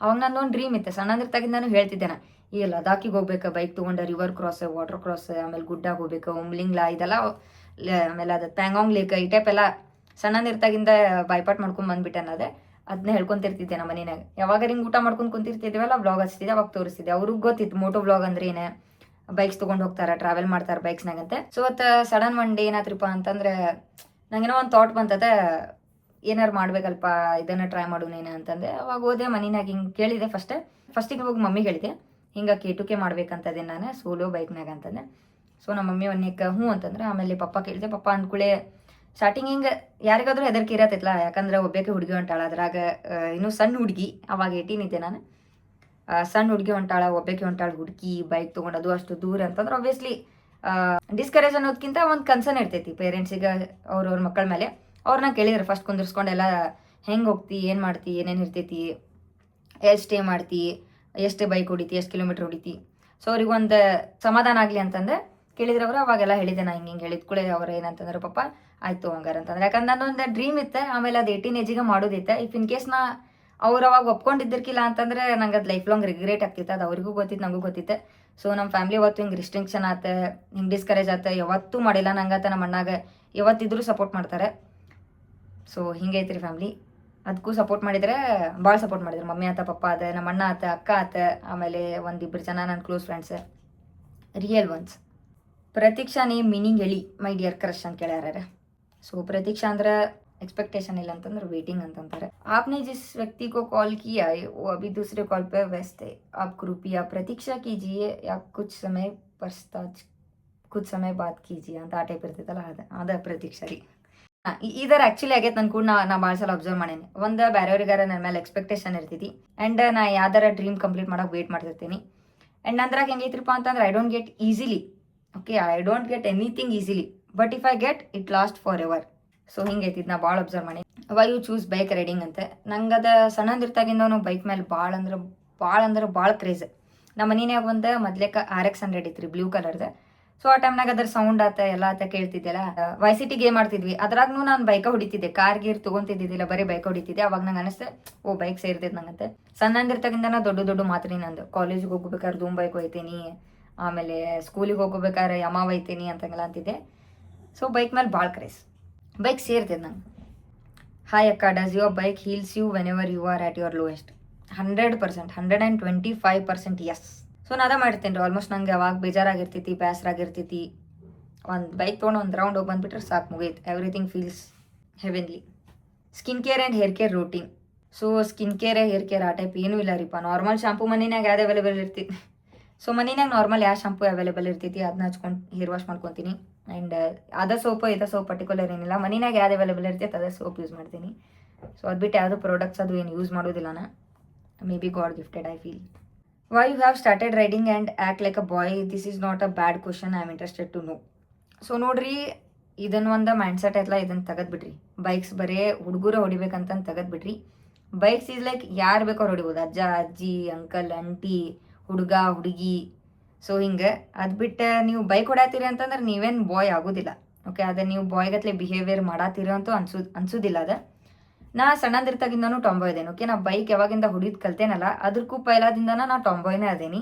ಅವಾಗ ನಂದೊಂದು ಡ್ರೀಮ್ ಇತ್ತು. ಸಣ್ಣದಿರ್ತಾಗಿಂದ ನಾನು ಹೇಳ್ತಿದ್ದೇನೆ, ಈ ಲದಾಖಿಗೆ ಹೋಗ್ಬೇಕು ಬೈಕ್ ತೊಗೊಂಡು, ರಿವರ್ ಕ್ರಾಸ್, ವಾಟರ್ ಕ್ರಾಸ್, ಆಮೇಲೆ ಗುಡ್ಡಾಗ ಹೋಗ್ಬೇಕು, ಉಮ್ಲಿಂಗ್ಲಾ ಇದೆಲ್ಲ, ಆಮೇಲೆ ಅದು ಪ್ಯಾಂಗಾಂಗ್ ಲೇಕ್, ಈ ಟೈಪ್ ಎಲ್ಲ ಸಣ್ಣದಿರ್ತಾಗಿಂದ ಬೈಪಾಟ್ ಮಾಡ್ಕೊಂಡು ಬಂದ್ಬಿಟ್ಟೆ ಅನ್ನೋದೇ. ಅದನ್ನ ಹೇಳ್ಕೊಂತಿರ್ತಿದ್ದೆ ನಮ್ಮ ಮನೆಯಾಗ. ಯಾವಾಗ ಹಿಂಗೆ ಊಟ ಮಾಡ್ಕೊಂಡು ಕುಂತಿರ್ತಿದ್ದೀವಲ್ಲ, ವ್ಲಾಗ್ ಹಚ್ತಿದ್ದೆ, ಅವಾಗ ತೋರಿಸ್ತಿದ್ದೆ. ಅವ್ರಿಗೆ ಗೊತ್ತಿತ್ತು ಮೋಟೋ ವ್ಲಾಗ್ ಅಂದ್ರೆ ಏನೇ, ಬೈಕ್ಸ್ ತೊಗೊಂಡು ಹೋಗ್ತಾರೆ, ಟ್ರಾವೆಲ್ ಮಾಡ್ತಾರೆ ಬೈಕ್ಸ್ನಾಗಂತೆ. ಸೊ ಅವತ್ತು ಸಡನ್ ಒನ್ ಡೇ ಏನಾತ್ರಪ್ಪ ಅಂತಂದ್ರೆ ನಂಗೇನೋ ಒಂದು ಥಾಟ್ ಬಂತದೆ, ಏನಾರು ಮಾಡ್ಬೇಕಲ್ಪ, ಇದನ್ನು ಟ್ರೈ ಮಾಡು ನೀನು ಅಂತಂದೆ. ಅವಾಗ ಹೋದೆ ಮನಿನಾಗ ಹಿಂಗೆ ಕೇಳಿದೆ. ಫಸ್ಟಿಗೆ ಹೋಗಿ ಮಮ್ಮಿಗೆ ಹೇಳಿದೆ, ಹಿಂಗೆ K2K ಮಾಡ್ಬೇಕಂತದೆ ನಾನು ಸೋಲೋ ಬೈಕ್ನಾಗ ಅಂತಂದೆ. ಸೊ ನಮ್ಮ ಮಮ್ಮಿ ಒಂದಕ್ಕೆ ಹ್ಞೂ ಅಂತಂದ್ರೆ. ಆಮೇಲೆ ಪಪ್ಪ ಕೇಳಿದೆ. ಪಪ್ಪ ಅಂದ್ಕೂಳೆ ಸ್ಟಾರ್ಟಿಂಗ್ ಹಿಂಗೆ ಯಾರಿಗಾದ್ರೂ ಹೆದರಿಕೆ ಇರತ್ತೈತಲ್ಲ, ಯಾಕಂದ್ರೆ ಒಬ್ಬಾಕೆ ಹುಡುಗಿ ಹೊಂಟಾಳ, ಅದ್ರಾಗ ಇನ್ನೂ ಸಣ್ಣ ಹುಡುಗಿ, ಅವಾಗ 18 ಇದ್ದೆ ನಾನು. ಸಣ್ಣ ಹುಡುಗಿ ಹೊಂಟಾಳ, ಒಬ್ಬಾಕೆ ಹೊಂಟಾಳ ಹುಡುಗಿ, ಬೈಕ್ ತೊಗೊಂಡು ಅಷ್ಟು ದೂರ ಅಂತಂದ್ರೆ ಆಬ್ವಿಯಸ್ಲಿ ಡಿಸ್ಕರೇಜ್ ಅನ್ನೋದಕ್ಕಿಂತ ಒಂದು ಕನ್ಸರ್ನ್ ಇರ್ತೈತಿ ಪೇರೆಂಟ್ಸಿಗೆ ಅವ್ರವ್ರ ಮಕ್ಕಳ ಮೇಲೆ. ಅವ್ರನ್ನ ಕೇಳಿದ್ರು ಫಸ್ಟ್ ಕುಂದಿರ್ಸ್ಕೊಂಡೆಲ್ಲ, ಹೆಂಗೆ ಹೋಗ್ತಿ, ಏನು ಮಾಡ್ತಿ, ಏನೇನು ಇರ್ತೈತಿ, ಎಷ್ಟು ಸ್ಟೇ ಮಾಡ್ತಿ, ಎಷ್ಟು ಬೈಕ್ ಹೊಡಿತಿ, ಎಷ್ಟು ಕಿಲೋಮೀಟ್ರ್ ಹೊಡಿತಿ. ಸೊ ಅವ್ರಿಗೆ ಒಂದು ಸಮಾಧಾನ ಆಗಲಿ ಅಂತಂದೆ ಕೇಳಿದ್ರೆ ಅವರು. ಅವಾಗೆಲ್ಲ ಹೇಳಿದೆ ನಾ ಹಿಂಗೆ ಹೇಳಿದ ಕೂಡಲೇ ಅವ್ರು ಏನಂತಂದ್ರೆ, ಪಪ್ಪ ಆಯ್ತು ಹಂಗಾರೆ ಅಂತಂದ್ರೆ. ಯಾಕಂದ್ರೆ ನನ್ನೊಂದು ಡ್ರೀಮ್ ಇತ್ತು, ಆಮೇಲೆ ಅದು 18 ಏಜಿಗೆ ಮಾಡೋದಿತ್ತು. ಇಫ್ ಇನ್ ಕೇಸ್ ನಾ ಅವ್ರು ಅವಾಗ ಒಪ್ಕೊಂಡಿದ್ದಿರ್ಕಿಲ್ಲ ಅಂತಂದ್ರೆ ನಂಗೆ ಅದು ಲೈಫ್ ಲಾಂಗ್ ರಿಗ್ರೆಟ್ ಆಗ್ತಿತ್ತು. ಅದು ಅವ್ರಿಗೂ ಗೊತ್ತಿತ್ತು, ನನಗೂ ಗೊತ್ತಿತ್ತು. ಸೊ ನಮ್ಮ ಫ್ಯಾಮ್ಲಿ ಯಾವತ್ತು ಹಿಂಗೆ ರಿಸ್ಟ್ರಿಕ್ಷನ್ ಆತ, ಹಿಂಗೆ ಡಿಸ್ಕರೇಜ್ ಆತ ಯಾವತ್ತೂ ಮಾಡಿಲ್ಲ. ನಂಗತ್ತ ನಮ್ಮ ಅಣ್ಣಾಗ ಯಾವತ್ತಿದ್ರೂ ಸಪೋರ್ಟ್ ಮಾಡ್ತಾರೆ. ಸೊ ಹಿಂಗೈತ್ರಿ ಫ್ಯಾಮ್ಲಿ. ಅದಕ್ಕೂ ಸಪೋರ್ಟ್ ಮಾಡಿದರೆ ಭಾಳ ಸಪೋರ್ಟ್ ಮಾಡಿದ್ರು. ಮಮ್ಮಿ ಆತ, ಪಪ್ಪ ಆತ, ನಮ್ಮ ಅಣ್ಣ ಆತ, ಅಕ್ಕ ಆತ, ಆಮೇಲೆ ಒಂದಿಬ್ಬರು ಜನ ನನ್ನ close friends, real ones. Pratiksha name meaning ಹೇಳಿ ಮೈ ಡಿಯರ್ ಕ್ರಶ್ ಅಂತ ಕೇಳ್ಯಾರ. ಸೊ ಪ್ರತೀಕ್ಷಾ ಅಂದ್ರೆ एक्सपेक्टेशन ಇಲ್ಲ ಅಂತಂದ್ರೆ ವೇಟಿಂಗ್ ಅಂತಂತಾರೆ. आपने जिस व्यक्ति को कॉल किया है वो अभी दूसरे कॉल पे व्यस्त है, आप कृपया प्रतीक्षा कीजिए या कुछ समय बात कीजिए ಅಂತ ಆ ಟೈಪ್ ಇರ್ತೈತಲ್ಲ, ಅದ ಪ್ರತೀಕ್ಷಾ ರೀ. ಇದರ ಆ್ಯಕ್ಚುಲಿ ಆಗೈತೆ ನನ್ನ ಕೂಡ. ನಾ ಭಾಳ ಸಲ ಅಬ್ಸರ್ವ್ ಮಾಡೇನಿ. ಒಂದು ಬೇರೆಯವ್ರಿಗಾರ ನನ್ನ ಮೇಲೆ ಎಕ್ಸ್ಪೆಕ್ಟೇಷನ್ ಇರ್ತೈತಿ, ಆ್ಯಂಡ್ ನಾ ಯಾವ್ದಾರ ಡ್ರೀಮ್ ಕಂಪ್ಲೀಟ್ ಮಾಡೋಕೆ ವೇಟ್ ಮಾಡ್ತಿರ್ತೀನಿ. ಆ್ಯಂಡ್ ನಂದ್ರಾಗ ಹೆಂಗೈತ್ರಿಪ್ಪ ಅಂತಂದ್ರೆ I don't get easily, okay, I don't get anything easily, but if I get it last forever. So ಹಿಂಗೈತಿದ್ ನಾ ಭಾಳ ಅಬ್ಸರ್ವ್ ಮಾಡಿ. Why you choose bike riding ಅಂತ. ನಂಗೆ ಅದು ಸಣ್ಣದಿರ್ತಾಗಿಂದವನು ಬೈಕ್ ಮೇಲೆ ಭಾಳ ಕ್ರೇಜ್. ನಮ್ಮ ಮನೆಯಾಗ ಒಂದು ಮೊದ್ಲೇಕ RX 100 ಇತ್ತು ಬ್ಲೂ ಕಲರ್ದ. ಸೊ ಆ ಟೈಮ್ನಾಗ ಅದ್ರ ಸೌಂಡ್ ಆತ ಎಲ್ಲ ಆತ ಕೇಳ್ತಿದ್ದೆಲ್ಲ. YCT ಗೇಮ್ ಆಡ್ತಿದ್ವಿ, ಅದ್ರಾಗೂ ನಾನು ಬೈಕ ಹೊಡಿತಿದ್ದೆ, ಕಾರ್ ಗೀರ್ ತೊಗೊಂತಿದ್ದಿದ್ದಿಲ್ಲ, ಬರೀ ಬೈಕ್ ಹೊಡಿತಿದ್ದೆ. ಅವಾಗ ನಂಗೆ ಅನಿಸ್ತೆ, ಓ ಬೈಕ್ ಸೇರ್ತೈತೆ ನಂಗಂತೆ. ಸಣ್ಣಂದಿರ್ತಾಗಿಂದ ನಾ ದೊಡ್ಡ ಮಾತ್ರಿ ನಂದು. ಕಾಲೇಜಿಗೆ ಹೋಗ್ಬೇಕಾದ್ರೆ ಧೂಮ್ ಬೈಕ್ ಒಯ್ತೀನಿ, ಆಮೇಲೆ ಸ್ಕೂಲಿಗೆ ಹೋಗ್ಬೇಕಾದ್ರೆ ಯಮ ಒಯ್ತೀನಿ ಅಂತಂಗೆಲ್ಲ ಅಂತಿದ್ದೆ. ಸೊ ಬೈಕ್ ಮೇಲೆ ಭಾಳ ಕ್ರೇಜ್, ಬೈಕ್ ಸೇರ್ತೈತೆ ನಂಗೆ. ಹಾಯ್ ಅಕ್ಕ, does your bike heals you whenever you are at your lowest? 100%, 125% yes. So ನಾನು ಅದ ಮಾಡ್ತೇನೆ ರೀ. ಆಲ್ಮೋಸ್ಟ್ ನಂಗೆ ಯಾವಾಗ ಬೇಜಾರಾಗಿರ್ತೈತಿ, ಬೇಸರಾಗಿರ್ತೈತಿ, ಒಂದು ಬೈಕ್ ತೊಗೊಂಡು ಒಂದು ರೌಂಡ್ ಹೋಗಿ ಬಂದುಬಿಟ್ರೆ ಸಾಕು, ಮುಗೀತು. Everything feels heavenly. Skin care and hair care routine. So skin care hair care ಆ ಟೈಪ್ ಏನೂ ಇಲ್ಲ ರೀಪ್ಪ. ನಾರ್ಮಲ್ ಶಾಂಪು ಮನೆಯಾಗ ಯಾವ್ದು ಅವೈಲೇಬಲ್ ಇರ್ತೈತಿ. ಸೊ ಮನೆಯಾಗ ನಾರ್ಮಲ್ ಯಾವ ಶಾಂಪು ಅವೈಲೇಬಲ್ ಇರ್ತೈತಿ ಅದನ್ನ ಹಚ್ಕೊಂಡು ಹೇರ್ ವಾಶ್ ಮಾಡ್ಕೊತೀನಿ. ಆ್ಯಂಡ್ ಅದ ಸೋಪ್ ಪರ್ಟಿಕ್ಯುಲರ್ ಏನಿಲ್ಲ, ಮನೆಯಾಗ ಯಾವ್ದು ಅವೈಲೇಬಲ್ ಇರ್ತೈತೆ ಅದೇ ಸೋಪ್ ಯೂಸ್ ಮಾಡ್ತೀನಿ. ಸೊ ಅದು ಬಿಟ್ಟು ಯಾವುದು ಪ್ರಾಡಕ್ಟ್ಸ್ ಅದು ಏನು ಯೂಸ್ ಮಾಡೋದಿಲ್ಲ ನಾ. Maybe god gifted I feel. Why you have started riding and act like a boy? This is not a bad question, I am interested to know. So ನೋಡ್ರಿ, ಇದನ್ನು ಒಂದು ಮೈಂಡ್ಸೆಟ್ ಐತಲ್ಲ, ಇದನ್ನು ತೆಗೆದ್ಬಿಡ್ರಿ. Bikes ಬರೇ ಹುಡುಗರ ಹೊಡಿಬೇಕಂತ ತೆಗೆದ್ಬಿಡ್ರಿ. Bikes is like ಯಾರು ಬೇಕೋ ಅವ್ರು ಹೊಡಿಬೋದು, ಅಜ್ಜ ಅಜ್ಜಿ, ಅಂಕಲ್ ಅಂಟಿ, ಹುಡುಗ ಹುಡುಗಿ. ಸೊ ಹಿಂಗೆ ಅದು ಬಿಟ್ಟು ನೀವು ಬೈಕ್ ಹೊಡ್ಯಾತೀರಿ ಅಂತಂದ್ರೆ ನೀವೇನು ಬಾಯ್ ಆಗೋದಿಲ್ಲ, ಓಕೆ. ಅದೇ ನೀವು ಬಾಯ್ಗತ್ಲೆ ಬಿಹೇವಿಯರ್ ಮಾಡಾತೀರಿ ಅಂತೂ ಅನ್ಸೋದಿಲ್ಲ. ಅದ ನಾ ಸಣ್ಣದಿರ್ತಾಗಿಂದನೂ ಟಾಂಬಾಯ್ ಅದೇನು, ಓಕೆ. ನಾ ಬೈಕ್ ಯಾವಾಗಿಂದ ಹೊಡಿದು ಕಲ್ತೇನಲ್ಲ, ಅದ್ರಕ್ಕೂ ಪೈಲಾದಿಂದನ ನಾ ಟಾಂಬಾಯ್ನೇ ಅದೇನಿ.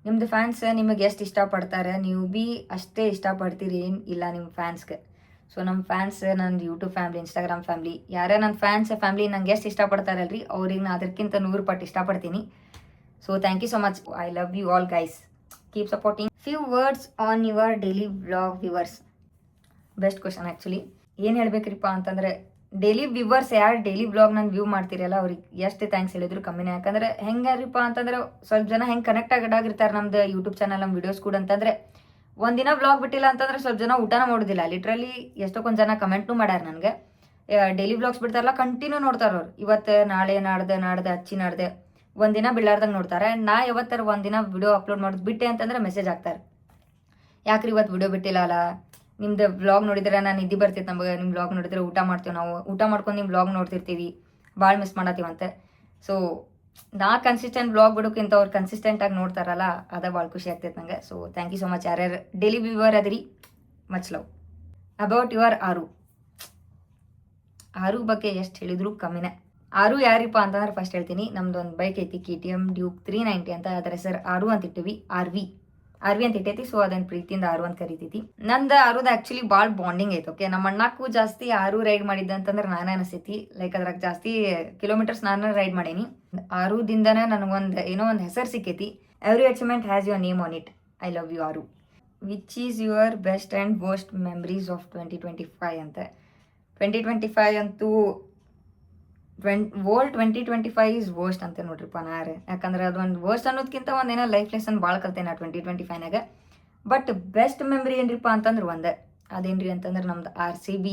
ನಿಮ್ಮದು ಫ್ಯಾನ್ಸ್ ನಿಮಗೆ ಎಷ್ಟು ಇಷ್ಟಪಡ್ತಾರೆ, ನೀವು ಬಿ ಅಷ್ಟೇ ಇಷ್ಟಪಡ್ತೀರಿ ಏನು ಇಲ್ಲ ನಿಮ್ಮ ಫ್ಯಾನ್ಸ್ಗೆ. ಸೊ ನಮ್ಮ ಫ್ಯಾನ್ಸ್, ನನ್ನ ಯೂಟ್ಯೂಬ್ ಫ್ಯಾಮ್ಲಿ, ಇನ್ಸ್ಟಾಗ್ರಾಮ್ ಫ್ಯಾಮ್ಲಿ, ಯಾರೇ ನನ್ನ ಫ್ಯಾಮ್ಲಿ ನಂಗೆ ಎಷ್ಟು ಇಷ್ಟಪಡ್ತಾರಲ್ರಿ, ಅವ್ರಿಗೆ ನಾ ಅದಕ್ಕಿಂತ 100 ಪಟ್ಟು ಇಷ್ಟಪಡ್ತೀನಿ. So thank you so much. I love you all guys. Keep supporting. Few words on your daily vlog viewers. Best question actually. ಏನು ಹೇಳ್ಬೇಕ್ರಿಪ್ಪ ಅಂತಂದರೆ, ಡೈಲಿ ವ್ಯೂವರ್ಸ್ ಯಾರು ಡೈಲಿ ವ್ಲಾಗ್ ನಾನು ವ್ಯೂ ಮಾಡ್ತೀರಲ್ಲ ಅವ್ರಿಗೆ ಎಷ್ಟು ಥ್ಯಾಂಕ್ಸ್ ಹೇಳಿದ್ರು ಕಮ್ಮಿನೇ. ಯಾಕಂದರೆ ಹೆಂಗಾರಿಪ್ಪ ಅಂತಂದ್ರೆ ಸ್ವಲ್ಪ ಜನ ಹೆಂಗೆ ಕನೆಕ್ಟ್ ಆಗಿರ್ತಾರೆ ನಮ್ದು ಯೂಟ್ಯೂಬ್ ಚಾನಲ್, ನಮ್ಮ ವೀಡಿಯೋಸ್ ಕೂಡ ಅಂತಂದರೆ ಒಂದಿನ ವ್ಲಾಗ್ ಬಿಟ್ಟಿಲ್ಲ ಅಂತಂದ್ರೆ ಸ್ವಲ್ಪ ಜನ ಊಟನ ಮಾಡೋದಿಲ್ಲ. ಲಿಟ್ರಲಿ ಎಷ್ಟೊಂದು ಜನ ಕಮೆಂಟ್ನೂ ಮಾಡ್ಯಾರ ನನಗೆ. ಡೈಲಿ ವ್ಲಾಗ್ಸ್ ಬಿಡ್ತಾರಲ್ಲ, ಕಂಟಿನ್ಯೂ ನೋಡ್ತಾರೆ ಅವ್ರು. ಇವತ್ತು ನಾಳೆ ನಾಡ್ದೆ ಅಚ್ಚಿ ನಾಡ್ದೆ ಒಂದಿನ ಬಿಡಾರ್ದಂಗೆ ನೋಡ್ತಾರೆ. ನಾ ಯಾವತ್ತರ ಒಂದಿನ ವಿಡಿಯೋ ಅಪ್ಲೋಡ್ ಮಾಡೋದು ಬಿಟ್ಟೆ ಅಂತಂದ್ರೆ ಮೆಸೇಜ್ ಆಗ್ತಾರೆ, ಯಾಕ್ರಿ ಇವತ್ತು ವಿಡಿಯೋ ಬಿಟ್ಟಿಲ್ಲ ಅಲ್ಲ, ನಿಮ್ದು ವ್ಲಾಗ್ ನೋಡಿದ್ರೆ ನಾನು ನಿದ್ದೆ ಬರ್ತಿತ್ತು ನಮಗೆ, ನಿಮ್ಮ ವ್ಲಾಗ್ ನೋಡಿದ್ರೆ ಊಟ ಮಾಡ್ತೀವಿ ನಾವು, ಊಟ ಮಾಡ್ಕೊಂಡು ನಿಮ್ಮ ವ್ಲಾಗ್ ನೋಡ್ತಿರ್ತೀವಿ, ಭಾಳ ಮಿಸ್ ಮಾಡತ್ತೀವಂತೆ. ಸೊ ನಾ ಕನ್ಸಿಸ್ಟೆಂಟ್ ವ್ಲಾಗ್ ಬಿಡೋಕ್ಕಿಂತ ಅವ್ರು ಕನ್ಸಿಸ್ಟೆಂಟಾಗಿ ನೋಡ್ತಾರಲ್ಲ, ಅದ ಭಾಳ ಖುಷಿ ಆಗ್ತೈತೆ ನಂಗೆ. So thank you so much ಯಾರ್ಯಾರು ಡೈಲಿ ವ್ಯೂವರ್ ಅದಿರಿ, much love. About your Aaru ಬಗ್ಗೆ ಎಷ್ಟು ಹೇಳಿದ್ರು ಕಮ್ಮಿನೇ. ಆರು ಯಾರಿಪ್ಪ ಅಂತಂದ್ರೆ ಫಸ್ಟ್ ಹೇಳ್ತೀನಿ, ನಮ್ದು ಒಂದು ಬೈಕ್ ಐತಿ KTM ಡ್ಯೂಕ್ 390 ಅಂತ, ಅದರ ಹೆಸರು ಆರು ಅಂತ ಇಟ್ಟಿವಿ, ಆರ್ ವಿ ಅಂತ ಇಟ್ಟೈತಿ. ಸೊ ಅದನ್ನ ಪ್ರೀತಿಯಿಂದ ಆರು ಅಂತ ಕರಿತೈತಿ. ನಂದು ಆರುದ ಆ್ಯಕ್ಚುಲಿ ಭಾಳ ಬಾಂಡಿಂಗ್ ಐತೆ, ಓಕೆ. ನಮ್ಮ ಅಣ್ಣಕ್ಕೂ ಜಾಸ್ತಿ ಆರು ರೈಡ್ ಮಾಡಿದ್ದೆ ಅಂತಂದ್ರೆ ನಾನೇ ಅನಿಸ್ತೈತಿ. ಲೈಕ್ ಅದ್ರಾಗ ಜಾಸ್ತಿ ಕಿಲೋಮೀಟರ್ಸ್ ನಾನು ರೈಡ್ ಮಾಡೀನಿ. ಆರುದಿಂದನೇ ನನಗೊಂದು ಏನೋ ಒಂದು ಹೆಸರು ಸಿಕ್ಕೈತಿ. Every achievement has your name on it. I love you Aaru. Which is your best and worst memories of 2025 ಅಂತ. 2025 ಅಂತೂ ಓಲ್ಡ್ 2025 ಈಸ್ ವರ್ಸ್ಟ್ ಅಂತ ನೋಡ್ರಿಪ್ಪ ನಾರೆ. ಯಾಕಂದ್ರೆ ಅದೊಂದು ವರ್ಸ್ಟ್ ಅನ್ನೋದಕ್ಕಿಂತ ಒಂದೇನೋ ಲೈಫ್ ಲೆಸನ್ ಭಾಳ ಕಲ್ತೇನೆ ನಾ 2025ನಾಗ. ಬಟ್ ಬೆಸ್ಟ್ ಮೆಮ್ರಿ ಏನ್ರಿಪ್ಪ ಅಂತಂದ್ರೆ ಒಂದೇ, ಅದೇನ್ರಿ ಅಂತಂದ್ರೆ ನಮ್ದು RCB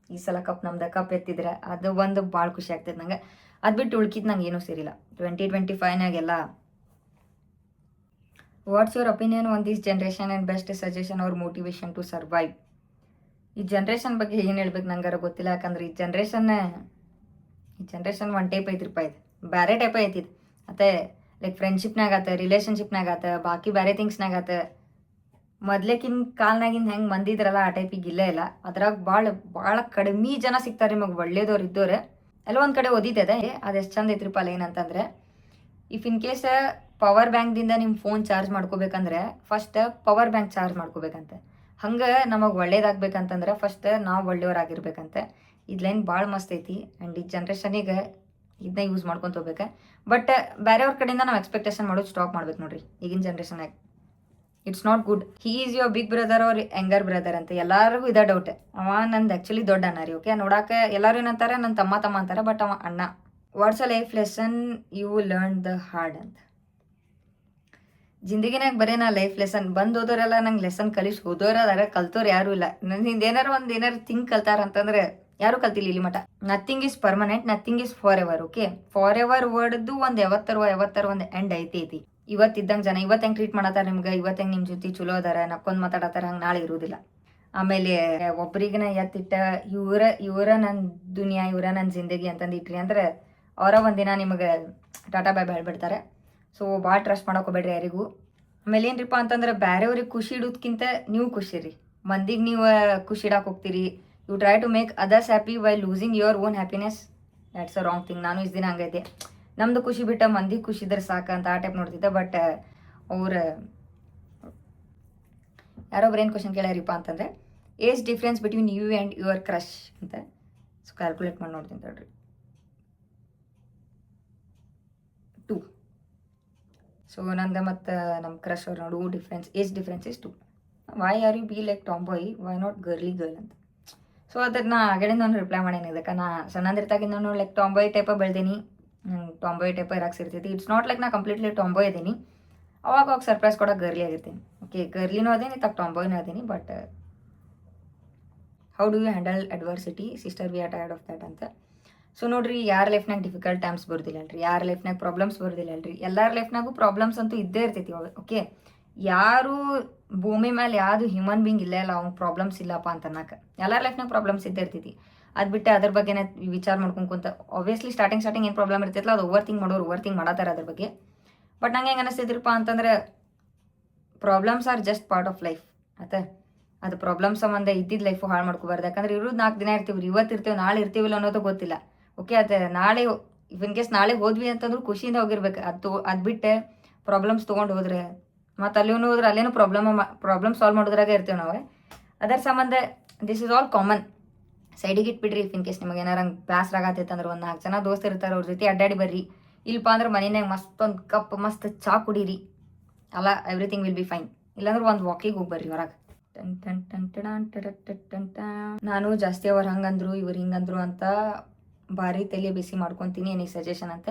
ಈ ಸಲ ಕಪ್ ಎತ್ತಿದ್ರೆ ಅದು ಒಂದು ಭಾಳ ಖುಷಿ ಆಗ್ತೈತೆ ನಂಗೆ. ಅದು ಬಿಟ್ಟು ಉಳ್ಕಿದ್ ನಂಗೆ ಏನೂ ಸೇರಿಲ್ಲ 2025ನಾಗೆಲ್ಲ. What's your opinion on this generation and best suggestion ಅವ್ರ ಮೋಟಿವೇಶನ್ ಟು ಸರ್ವೈವ್. ಈ ಜನ್ರೇಷನ್ ಬಗ್ಗೆ ಏನು ಹೇಳ್ಬೇಕು ನಂಗಾರ ಗೊತ್ತಿಲ್ಲ. ಯಾಕಂದ್ರೆ ಈ ಜನ್ರೇಷನ್ ಒನ್ ಟೈಪ್ ಐತ್ರಿಪ್ಪ. ಇದು ಬೇರೆ ಟೈಪ್ ಐತಿದ್ ಮತ್ತೆ ಲೈಕ್ ಫ್ರೆಂಡ್ಶಿಪ್ನಾಗ ಆತ, ರಿಲೇಷನ್ಶಿಪ್ನಾಗ ಆತ, ಬಾಕಿ ಬೇರೆ ಥಿಂಗ್ಸ್ನಾಗ ಆತ. ಮೊದ್ಲೇಕಿನ ಕಾಲ್ನಾಗಿಂದ ಹೆಂಗೆ ಮಂದಿದ್ರಲ್ಲ ಆ ಟೈಪಿಗೆ ಇಲ್ಲೇ ಇಲ್ಲ. ಅದ್ರಾಗ ಭಾಳ ಕಡಿಮೆ ಜನ ಸಿಗ್ತಾರೆ ನಿಮಗೆ ಒಳ್ಳೇದವ್ರು ಇದ್ದವ್ರೆ. ಎಲ್ಲ ಒಂದು ಕಡೆ ಓದಿದೆ ಅದು ಎಷ್ಟು ಚಂದ ಐತ್ರಿಪ್ಪ ಅಲ್ಲ. ಏನಂತಂದ್ರೆ ಇಫ್ ಇನ್ ಕೇಸ್ ಪವರ್ ಬ್ಯಾಂಕ್ದಿಂದ ನಿಮ್ಮ ಫೋನ್ ಚಾರ್ಜ್ ಮಾಡ್ಕೋಬೇಕಂದ್ರೆ ಫಸ್ಟ್ ಪವರ್ ಬ್ಯಾಂಕ್ ಚಾರ್ಜ್ ಮಾಡ್ಕೋಬೇಕಂತೆ. ಹಂಗೆ ನಮಗೆ ಒಳ್ಳೇದಾಗಬೇಕಂತಂದ್ರೆ ಫಸ್ಟ್ ನಾವು ಒಳ್ಳೆಯವ್ರಾಗಿರ್ಬೇಕಂತೆ. ಇದು ಲೈನ್ ಭಾಳ ಮಸ್ತ್ ಐತಿ. ಆ್ಯಂಡ್ ಈ ಜನ್ರೇಷನಿಗೆ ಇದನ್ನ ಯೂಸ್ ಮಾಡ್ಕೊತ ಹೋಗ್ಬೇಕು. ಬಟ್ ಬೇರೆಯವ್ರ ಕಡೆಯಿಂದ ನಾವು ಎಕ್ಸ್ಪೆಕ್ಟೇಷನ್ ಮಾಡೋದು ಸ್ಟಾಪ್ ಮಾಡ್ಬೇಕು ನೋಡ್ರಿ ಈಗಿನ ಜನ್ರೇಷನಾಗ. It's not good. He is your big brother ಅವ್ರ ಯಂಗರ್ ಬ್ರದರ್ ಅಂತ ಎಲ್ಲರಿಗೂ ಇದೇ ಡೌಟ್. ಅವ ನಂದು ಆ್ಯಕ್ಚುಲಿ ದೊಡ್ಡ ಅಣ್ಣ ರೀ. ಓಕೆ, ನೋಡಕ್ಕೆ ಎಲ್ಲರೂ ಏನಂತಾರೆ ನನ್ನ ತಮ್ಮ ಅಂತಾರೆ, ಬಟ್ ಅವ ಅಣ್ಣ. What's a life lesson you learn the hard ಅಂತ. ಜಿಂದಗಿನಾಗ ಬರೀ ನಾ ಲೈಫ್ ಲೆಸನ್ ಬಂದು ಹೋದೋರೆಲ್ಲ ನಂಗೆ ಲೆಸನ್ ಕಲಿಸಿ ಹೋದೋರು ಅದಾರ, ಕಲ್ತೋರು ಯಾರೂ ಇಲ್ಲ. ನನ್ನಿಂದ ಏನಾರು ಥಿಂಗ್ ಕಲ್ತಾರ ಅಂತಂದ್ರೆ ಯಾರೂ ಕಲ್ತಿಲ್ಲ ಇಲ್ಲಿ ಮಟ. Nothing is permanent, nothing is forever. Okay, forever ವರ್ಡ್ದು ಒಂದು ಯಾವತ್ತರ ಒಂದು ಎಂಡ್ ಐತಿ. ಇವತ್ತಿದ್ದಂಗೆ ಜನ ಇವತ್ತು ಹೆಂಗೆ ಟ್ರೀಟ್ ಮಾಡತ್ತಾರ ನಿಮ್ಗೆ, ಇವತ್ತು ಹೆಂಗೆ ನಿಮ್ಮ ಜೊತೆ ಚಲೋ ಅದಾರ ನಕ್ಕೊಂದು ಮಾತಾಡತ್ತಾರ, ಹಂಗೆ ನಾಳೆ ಇರೋದಿಲ್ಲ. ಆಮೇಲೆ ಒಬ್ರಿಗನ ಎತ್ತಿಟ್ಟ ಇವರ ನನ್ನ ದುನಿಯಾ, ಇವರ ನನ್ನ ಜಿಂದಗಿ ಅಂತಂದು ಇಟ್ರಿ ಅಂದ್ರೆ ಅವರ ಒಂದಿನ ನಿಮಗೆ ಟಾಟಾ ಬಾಯ್ ಹೇಳ್ಬಿಡ್ತಾರೆ. ಸೊ ಭಾಳ ಟ್ರಸ್ಟ್ ಮಾಡೋಕೆ ಹೋಗ್ಬೇಡ್ರಿ ಯಾರಿಗೂ. ಆಮೇಲೆ ಏನ್ರಿಪ್ಪ ಅಂತಂದ್ರೆ ಬೇರೆಯವ್ರಿಗೆ ಖುಷಿ ಇಡೋದ್ಕಿಂತ ನೀವು ಖುಷಿ ರೀ. ಮಂದಿಗೆ ನೀವು ಖುಷಿ ಇಡಕ್ಕೆ ಹೋಗ್ತೀರಿ. You try to make others happy while losing your own happiness. That's a wrong thing. ನಾನು ಇಷ್ಟು ದಿನ ಹಂಗೈತೆ, ನಮ್ದು ಖುಷಿ ಬಿಟ್ಟ ಮಂದಿ ಖುಷಿ ಇದ್ರೆ ಸಾಕಂತ ಆ ಟೈಪ್ ನೋಡ್ತಿದ್ದೆ. ಬಟ್ ಅವ್ರು ಯಾರೊಬ್ರು ಏನು ಕ್ವಶನ್ ಕೇಳ್ಯಾರಿಪ್ಪ ಅಂತಂದರೆ age difference between you and your crush ಅಂತ. ಸೊ ಕ್ಯಾಲ್ಕುಲೇಟ್ ಮಾಡಿ ನೋಡ್ತೀನಿ ತಡ್ರಿ. 2. ಸೊ ನಂದು ಮತ್ತು ನಮ್ಮ ಕ್ರಶ್ ಅವ್ರು ನೋಡು age difference is 2. Why are you be like tomboy, why not girly girl ಅಂತ. ಸೊ ಅದನ್ನ ಆಗಡಿಂದ ಒಂದು ರಿಪ್ಲೈ ಮಾಡೇನಿ. ಇದಕ್ಕೆ ನಾ ಸಣ್ಣಂದಿರ್ತಾಗಿಂದ ನಾನು ಲೈಕ್ ಟಾಂಬಾಯ್ ಟೈಪ ಬೆಳ್ದೀನಿ. ಟಾಂಬಾಯ್ ಟೈಪ ಇರಾಕ್ ಸಿರ್ತೈತಿ. ಇಟ್ಸ್ ನಾಟ್ ಲೈಕ್ ನಾ ಕಂಪ್ಲೀಟ್ಲಿ ಟಾಂಬಾಯ್ ಇದೀನಿ. ಅವಾಗ ಸರ್ಪ್ರೈಸ್ ಕೊಡೋಕೆ ಗರ್ಲಿ ಆಗಿರ್ತೀನಿ. ಓಕೆ, ಗರ್ಲಿನೂ ಅದೇನಿ, ಟಾಂಬಾಯ್ನೂ ಅದೇನಿ. But how do you handle adversity sister, we are tired of that ಅಂತ. ಸೊ ನೋಡ್ರಿ, ಯಾರ ಲೈಫ್ನಾಗ ಡಿಫಿಕಲ್ಟ್ ಟೈಮ್ಸ್ ಬರ್ದಿಲ್ಲ ಅಲ್ರಿ, ಯಾರ ಲೈಫ್ನಾಗ ಪ್ರಾಬ್ಲಮ್ಸ್ ಬರ್ದಿಲ್ಲ ಅಲ್ರಿ. ಎಲ್ಲರ ಲೈಫ್ನಾಗೂ ಪ್ರಾಬ್ಲಮ್ಸ್ ಅಂತೂ ಇದ್ದೇ ಇರ್ತೈತಿ. ಓಕೆ, ಯಾರು ಭೂಮಿ ಮೇಲೆ ಯಾವುದು ಹ್ಯೂಮನ್ ಬೀಯಿಂಗ್ ಇಲ್ಲ ಅವ್ನಿಗೆ ಪ್ರಾಬ್ಲಮ್ಸ್ ಇಲ್ಲಪ್ಪ ಅಂತ ಅನ್ನಕ್ಕೆ. ಎಲ್ಲರ ಲೈಫ್ನಾಗ ಪ್ರಾಬ್ಲಮ್ಸ್ ಇದ್ದೇ ಇರ್ತೈತಿ. ಅದು ಬಿಟ್ಟು ಅದ್ರ ಬಗ್ಗೆನೇ ವಿಚಾರ ಮಾಡ್ಕೊಂತ ಆಬ್ವಿಯಸ್ಲಿ ಸ್ಟಾರ್ಟಿಂಗ್ ಏನು ಪ್ರಾಬ್ಲಮ್ ಇರ್ತೈತಲ್ಲ ಅದು ಓವರ್ ಥಿಂಕ್ ಮಾಡತ್ತಾರ ಅದ್ರ ಬಗ್ಗೆ. ಬಟ್ ನಂಗೆ ಹೆಂಗೆ ಅನಿಸ್ತೈತಿರಪ್ಪ ಅಂತಂದ್ರೆ problems are just part of life. ಆಯ್ತಾ, ಅದು ಪ್ರಾಬ್ಲಮ್ ಸಂಬಂಧ ಇದ್ದಿದ್ದು ಲೈಫು ಹಾಳು ಮಾಡ್ಕೋಬಾರ್ದು. ಯಾಕಂದ್ರೆ ಇರೋದು 4 ದಿನ ಇರ್ತೀವಿ, ಇವತ್ತು ಇರ್ತೀವಿ, ನಾಳೆ ಇರ್ತೀವಿಲ್ಲ ಅನ್ನೋದು ಗೊತ್ತಿಲ್ಲ. ಓಕೆ, ಅದು ನಾಳೆ ಇನ್ ಕೇಸ್ ನಾಳೆ ಹೋದ್ವಿ ಅಂತಂದ್ರೂ ಖುಷಿಯಿಂದ ಹೋಗಿರ್ಬೇಕು. ಅದು ಬಿಟ್ಟೆ ಪ್ರಾಬ್ಲಮ್ಸ್ ತೊಗೊಂಡು ಹೋದ್ರೆ ಮತ್ತು ಅಲ್ಲಿನೂ ಹೋದ್ರೆ ಅಲ್ಲೇನೂ ಪ್ರಾಬ್ಲಮ್ ಸಾಲ್ವ್ ಮಾಡೋದ್ರಾಗ ಇರ್ತೀವಿ ನಾವು. ಅದರ ಸಂಬಂಧ ದಿಸ್ ಇಸ್ ಆಲ್ ಕಾಮನ್. ಸೈಡಿಗೆ ಇಟ್ಬಿಡ್ರಿ. ಇಫ್ ಇನ್ ಕೇಸ್ ನಿಮಗೆ ಏನಾರ ಹಂಗೆ ಬೇಸರ ಆಗತ್ತೈತೆ ಅಂದ್ರೆ ಒಂದು 4 ಜನ ದೋಸ್ತರು ಇರ್ತಾರೆ, ಅವ್ರ ಜೊತೆ ಅಡ್ಡಾಡಿ ಬರ್ರಿ. ಇಲ್ಲಪ್ಪ ಅಂದ್ರೆ ಮನೆಯಾಗ ಮಸ್ತೊಂದು ಕಪ್ ಮಸ್ತ್ ಚಾ ಕುಡೀರಿ, ಅಲ್ಲ ಎವ್ರಿಥಿಂಗ್ ವಿಲ್ ಬಿ ಫೈನ್. ಇಲ್ಲಾಂದ್ರೆ ಒಂದು ವಾಕಿಗೆ ಹೋಗಿ ಬರ್ರಿ ಹೊರಗೆ. ನಾನು ಜಾಸ್ತಿ ಅವ್ರು ಹಂಗಂದ್ರು ಇವ್ರು ಹಿಂಗಂದ್ರು ಅಂತ ಭಾರಿ ತಲೆ ಬಿಸಿ ಮಾಡ್ಕೊತೀನಿ. ಏನಿಗೆ ಸಜೆಷನ್ ಅಂತ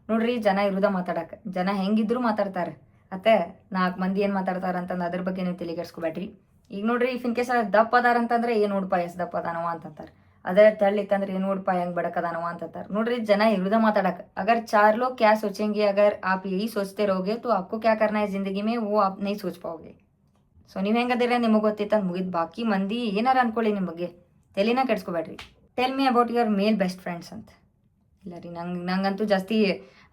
ನೋಡ್ರಿ, ಜನ ಇರೋದ ಮಾತಾಡಕ್ಕೆ, ಜನ ಹೆಂಗಿದ್ರು ಮಾತಾಡ್ತಾರೆ. ಅತ್ತೆ 4 ಮಂದಿ ಏನು ಮಾತಾಡ್ತಾರ ಅಂತಂದು ಅದ್ರ ಬಗ್ಗೆ ನೀವು ತಲೆ ಕೆಡ್ಸ್ಕೊಬೇಡ್ರಿ. ಈಗ ನೋಡ್ರಿ, ಇಫ್ ಇನ್ ಕೇಸ್ ದಪ್ಪ ಅದಾರ ಅಂತಂದ್ರೆ ಏನು ನೋಡ್ಪ ಎಷ್ಟು ದಪ್ಪ ಅದಾನವ ಅಂತಂತಾರೆ. ಅದೇ ತೆಳ್ಳಿತ್ತಂದ್ರೆ ಏನು ನೋಡ್ಪ ಹೆಂಗೆ ಬಡಕದಾನವ ಅಂತಂತಾರೆ. ನೋಡ್ರಿ, ಜನ ಇರೋದ ಮಾತಾಡಕ್ಕೆ. ಅಗರ್ 4 लोग क्या सोचेंगे, अगर आप यही सोचते रहोगे तो आपको क्या करना है जिंदगी में, वो आप नहीं सोच पाओगे. ಸೊ ನೀವು ಹೆಂಗದಿರ ನಿಮಗೆ ಗೊತ್ತಿತ್ತು ಅಂತ ಮುಗಿದು. ಬಾಕಿ ಮಂದಿ ಏನಾರ ಅನ್ಕೊಳ್ಳಿ, ನಿಮ್ಮ ಬಗ್ಗೆ ತಲೆನ ಕೆಡ್ಸ್ಕೊಬೇಡ್ರಿ. Tell me about your male best friends ಅಂತ. ಇಲ್ಲ ರೀ, ನಂಗಂತೂ ಜಾಸ್ತಿ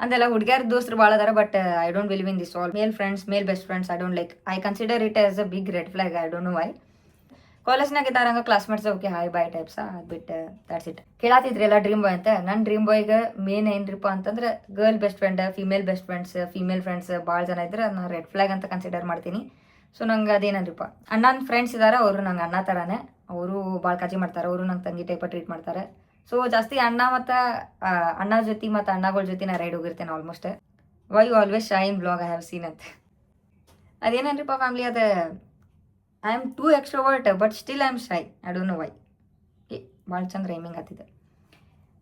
ಅಂದೆಲ್ಲ ಹುಡುಗಿಯರ ದೋಸ್ತರು ಭಾಳ ಅದಾರ. But I don't believe in this all male best friends. I don't like, I consider it as a big red flag. I don't know why. ಕಾಲೇಜ್ನಾಗ ಇದ್ದಾರಂಗ classmates okay hi bye types, ಅದು ಬಿಟ್ಟು ದ್ಯಾಟ್ಸ್ ಇಟ್. ಕೇಳಾತಿದ್ರಿ ಎಲ್ಲ dream boy ಅಂತ. ನನ್ನ dream ಬಾಯ್ಗೆ main ಏನ್ರಿಪ್ಪ ಅಂತಂದ್ರೆ girl best friend, female best friends, female friends ಭಾಳ ಜನ ಇದ್ರೆ ನಾನು ರೆಡ್ ಫ್ಲಾಗ್ ಅಂತ ಕನ್ಸಿಡರ್ ಮಾಡ್ತೀನಿ. ಸೊ ನಂಗೆ ಅದೇನನ್ರಿಪ್ಪ, ಅಣ್ಣನ ಫ್ರೆಂಡ್ಸ್ ಇದ್ದಾರೆ, ಅವರು ನಂಗೆ ಅಣ್ಣ ಥರನೇ. ಅವರು ಭಾಳ ಕಾಳಜಿ ಮಾಡ್ತಾರೆ. ಅವರು ನಂಗೆ ತಂಗಿ ಟೈಪ ಟ್ರೀಟ್ ಮಾಡ್ತಾರೆ. ಸೊ ಜಾಸ್ತಿ ಅಣ್ಣ ಮತ್ತು ಅಣ್ಣ ಜೊತೆ ಮತ್ತು ಅಣ್ಣಗಳ ಜೊತೆ ನಾ ರೈಡ್ ಹೋಗಿರ್ತೇನೆ almost. Why you always shy in blog, I have seen ಅಂತ. ಅದೇನೇನ್ರಿಪ್ಪ ಫ್ಯಾಮ್ಲಿ ಅದು I am too extrovert but still I am shy. I don't know why. ಭಾಳ ಚಂದ ರೈಮಿಂಗ್ ಆಗ್ತಿದೆ.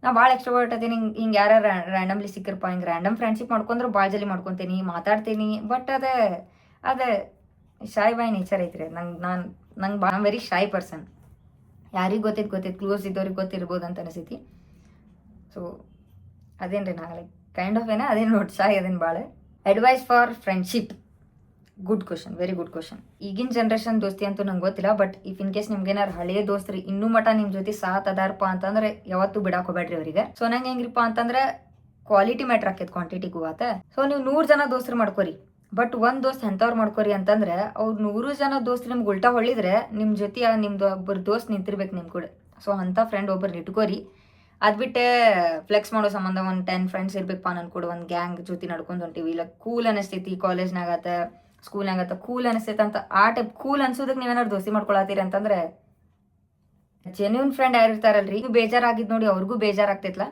ನಾ ಭಾಳ ಎಕ್ಸ್ಟ್ರೋವರ್ಟ್ ಅದೇನಿ. ಹಿಂಗೆ ಯಾರು ರ್ಯಾಂಡಮ್ಲಿ ಸಿಕ್ಕಿರಪ್ಪ, ಹಿಂಗೆ ರ್ಯಾಂಡಮ್ ಫ್ರೆಂಡ್ಶಿಪ್ ಮಾಡ್ಕೊಂಡ್ರೆ ಭಾಳ ಜಲ್ದಿ ಮಾಡ್ಕೊತೀನಿ, ಮಾತಾಡ್ತೀನಿ. ಬಟ್ ಅದು ಶೈ ಬೈ ನೇಚರ್ ಐತ್ರಿ. ನಂಗೆ ಭಾಳ ವೆರಿ ಶೈ ಪರ್ಸನ್. ಯಾರಿಗೆ ಗೊತ್ತೈತೆ ಕ್ಲೋಸ್ ಇದ್ದವ್ರಿಗೆ ಗೊತ್ತಿರ್ಬೋದು ಅಂತ ಅನಿಸೈತಿ. ಸೊ ಅದೇನು ರೀ, ನಾ ಲೈಕ್ ಕೈಂಡ್ ಆಫ್ ಅದೇನು ನೋಡಿ ಶೈ ಅದೇನು ಭಾಳ. Advice for friendship, good question, very good question. ಈಗಿನ ಜನ್ರೇಷನ್ ದೋಸ್ತಿ ಅಂತೂ ನಂಗೆ ಗೊತ್ತಿಲ್ಲ. ಬಟ್ ಇಫ್ ಇನ್ ಕೇಸ್ ನಿಮ್ಗೇನಾರು ಹಳೆಯ ದೋಸ್ತ್ರಿ ಇನ್ನೂ ಮಟ ನಿಮ್ಮ ಜೊತೆ ಸಾಥ್ ಅದಾರಪ್ಪ ಅಂತಂದ್ರೆ ಯಾವತ್ತೂ ಬಿಡಾಕ್ ಹೋಗ್ಬೇಡ್ರಿ ಅವರಿಗೆ. ಸೊ ನಂಗೆ ಹೆಂಗ್ರಿಪ್ಪ ಅಂತಂದ್ರೆ ಕ್ವಾಲಿಟಿ ಮ್ಯಾಟ್ರ್ ಆಕೈತೆ, ಕ್ವಾಂಟಿಟಿಗೂ ಆತ. ಸೊ ನೀವು 100 ಜನ ದೋಸ್ತ್ರು ಮಾಡ್ಕೋರಿ, ಬಟ್ ಒಂದು ದೋಸ್ತ್ ಎಂಥವ್ರು ಮಾಡ್ಕೋರಿ ಅಂತಂದ್ರೆ ಅವ್ರು 100 ಜನ ದೋಸ್ತ್ ನಿಮ್ಗೆ ಉಲ್ಟಾ ಹೊಳ್ಳಿದ್ರೆ ನಿಮ್ಮ ಜೊತೆ ನಿಮ್ದು ಒಬ್ಬರು ದೋಸ್ತ್ ನಿಂತಿರ್ಬೇಕು ನಿಮ್ಮ ಕೂಡ. ಸೊ ಅಂಥ ಫ್ರೆಂಡ್ ಒಬ್ಬರು ಇಟ್ಕೋರಿ. ಅದು ಬಿಟ್ಟೆ ಫ್ಲೆಕ್ಸ್ ಮಾಡೋ ಸಂಬಂಧ ಒಂದು 10 ಫ್ರೆಂಡ್ಸ್ ಇರ್ಬೇಕಪ್ಪ ನಾನು ಕೂಡ ಒಂದು ಗ್ಯಾಂಗ್ ಜೊತೆ ನಡ್ಕೊಂಡು ಹೊಂಟಿವಿ, ಇಲ್ಲ ಕೂಲ್ ಅನಿಸ್ತೈತಿ, ಕಾಲೇಜ್ನಾಗತ್ತ ಸ್ಕೂಲ್ನಾಗತ್ತ ಕೂಲ್ ಅನಿಸ್ತೈತೆ ಅಂತ ಆ ಟೈಪ್ ಕೂಲ್ ಅನ್ಸೋದಕ್ಕೆ ನೀವೇನಾದ್ರು ದೋಸ್ತಿ ಮಾಡ್ಕೊಳತ್ತೀರಿ ಅಂತಂದ್ರೆ ಜೆನ್ಯೂನ್ ಫ್ರೆಂಡ್ ಯಾರು ಇರ್ತಾರಲ್ರಿ, ನೀವು ಬೇಜಾರಾಗಿದ್ದು ನೋಡಿ ಅವ್ರಿಗೂ ಬೇಜಾರಾಗ್ತೈತ್ಲ,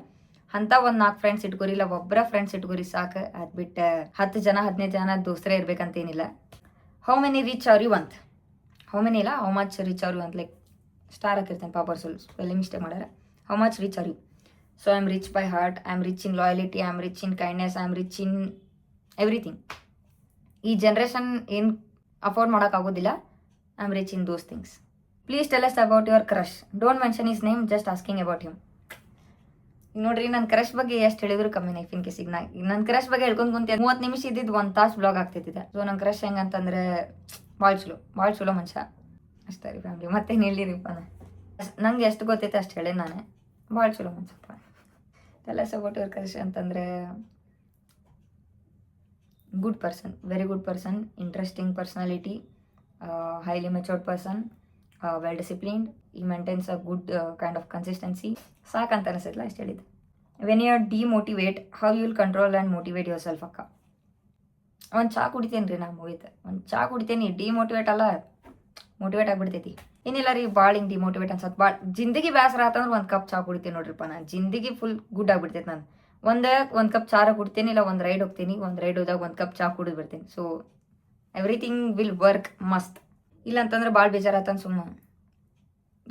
ಅಂತ ಒಂದು 4 ಫ್ರೆಂಡ್ಸ್ ಇಟ್ಕೋರಿ, ಇಲ್ಲ ಒಬ್ಬರ ಫ್ರೆಂಡ್ಸ್ ಇಟ್ಕೋರಿ ಸಾಕು. ಅದು ಬಿಟ್ಟು 10 ಜನ 15 ಜನ ದೋಸ್ತರೇ ಇರ್ಬೇಕಂತೇನಿಲ್ಲ. ಹೌ ಮೆನಿ ರೀಚ್ ಅವ್ರಿ ಅಂತ, ಹೌ ಮೆನಿ ಇಲ್ಲ, ಹೌ ಮಚ್ ರೀಚ್ ಅವ್ರಿ ಅಂತ ಲೈಕ್ ಸ್ಟಾರ್ ಹಾಕಿರ್ತೇನೆ ಪಾಪರ್ ಸ್ಪೆಲ್ಲಿಂಗ್ ಮಿಸ್ಟೇಕ್ ಮಾಡ್ಯಾರ. ಹೌ ಮಚ್ ರೀಚ್ ಅವ್ರಿ. So I am rich by heart, I am rich in loyalty, I am rich in kindness, I am rich in everything. ಈ ಜನ್ರೇಷನ್ ಏನು afford ಮಾಡೋಕ್ಕಾಗೋದಿಲ್ಲ. I am rich in those things. Please tell us about your crush. Don't mention is name, just asking about him. ಈಗ ನೋಡ್ರಿ, ನನ್ನ crush ಬಗ್ಗೆ ಎಷ್ಟು ಹೇಳಿದ್ರು ಕಮ್ಮಿ. ನೈಫ್ ಇನ್ ಕೇಸ್ ಈಗ ನನ್ನ ಕ್ರಶ್ ಬಗ್ಗೆ ಹೇಳ್ಕೊಂಡು ಕುಂತ 30 ನಿಮಿಷ ಇದ್ದಿದ್ದು 1 ತಾಸು ಬ್ಲಾಗ್ ಆಗ್ತೈತಿದೆ. ಸೊ ನನ್ನ ಕ್ರಶ್ ಹೆಂಗಂತಂದ್ರೆ ಭಾಳ ಚಲೋ ಮನುಷ್ಯ ಅಷ್ಟೇ ರೀ ಫ್ಯಾಮ್ಲಿ. ಮತ್ತೇನು ಹೇಳಿರಿಪ್ಪ, ನಂಗೆ ಎಷ್ಟು ಗೊತ್ತೈತೆ ಅಷ್ಟು ಹೇಳಿ ನಾನು. ಭಾಳ ಚಲೋ ಮನುಷ್ಯಪ್ಪ. Tell us about your crush ಅಂತಂದರೆ good person, very good person, interesting personality, highly matured person, well disciplined, he maintains a good kind of consistency. ಸಾಕಂತ ಅನಿಸೈತಲ್ಲ ಅಷ್ಟು ಹೇಳಿದ್ದು. When you demotivate, how you will control and motivate yourself ಅಕ್ಕ. ಒಂದು ಚಾ ಕುಡಿತೇನೆ ರೀ, ನಾ ಮುಗಿತು ಒಂದು ಚಾ ಕುಡಿತೇನೆ. ಡಿಮೋಟಿವೇಟ್ ಅಲ್ಲ, ಮೋಟಿವೇಟ್ ಆಗಿಬಿಡ್ತೈತಿ. ಏನಿಲ್ಲ ರೀ, ಭಾಳ ಹಿಂಗೆ ಡಿಮೋಟಿವೇಟ್ ಅನ್ಸತ್ತೆ. ಭಾಳ ಜಿಂದಗಿ ಬೇಸರ ಆತಂದ್ರೆ 1 ಕಪ್ ಚಾ ಕುಡಿತೇನೆ ನೋಡ್ರಿಪ್ಪ. ನಾನು ಜಿಂದಗಿ ಫುಲ್ ಗುಡ್ ಆಗಿಬಿಡ್ತೈತೆ. ನಾನು ಒಂದು ಕಪ್ ಚಾರ ಕುಡ್ತೀನಿ, ಇಲ್ಲ ಒಂದು ರೈಡ್ ಹೋಗ್ತೀನಿ, ಒಂದು ರೈಡ್ ಹೋದಾಗ 1 ಕಪ್ ಚಾ ಕುಡಿದು ಬರ್ತೀನಿ. ಸೊ ಎವ್ರಿಥಿಂಗ್ ವಿಲ್ ವರ್ಕ್ ಮಸ್ತ್. ಇಲ್ಲ ಅಂತಂದ್ರೆ ಭಾಳ ಬೇಜಾರಾತಂದು ಸುಮ್ಮನೆ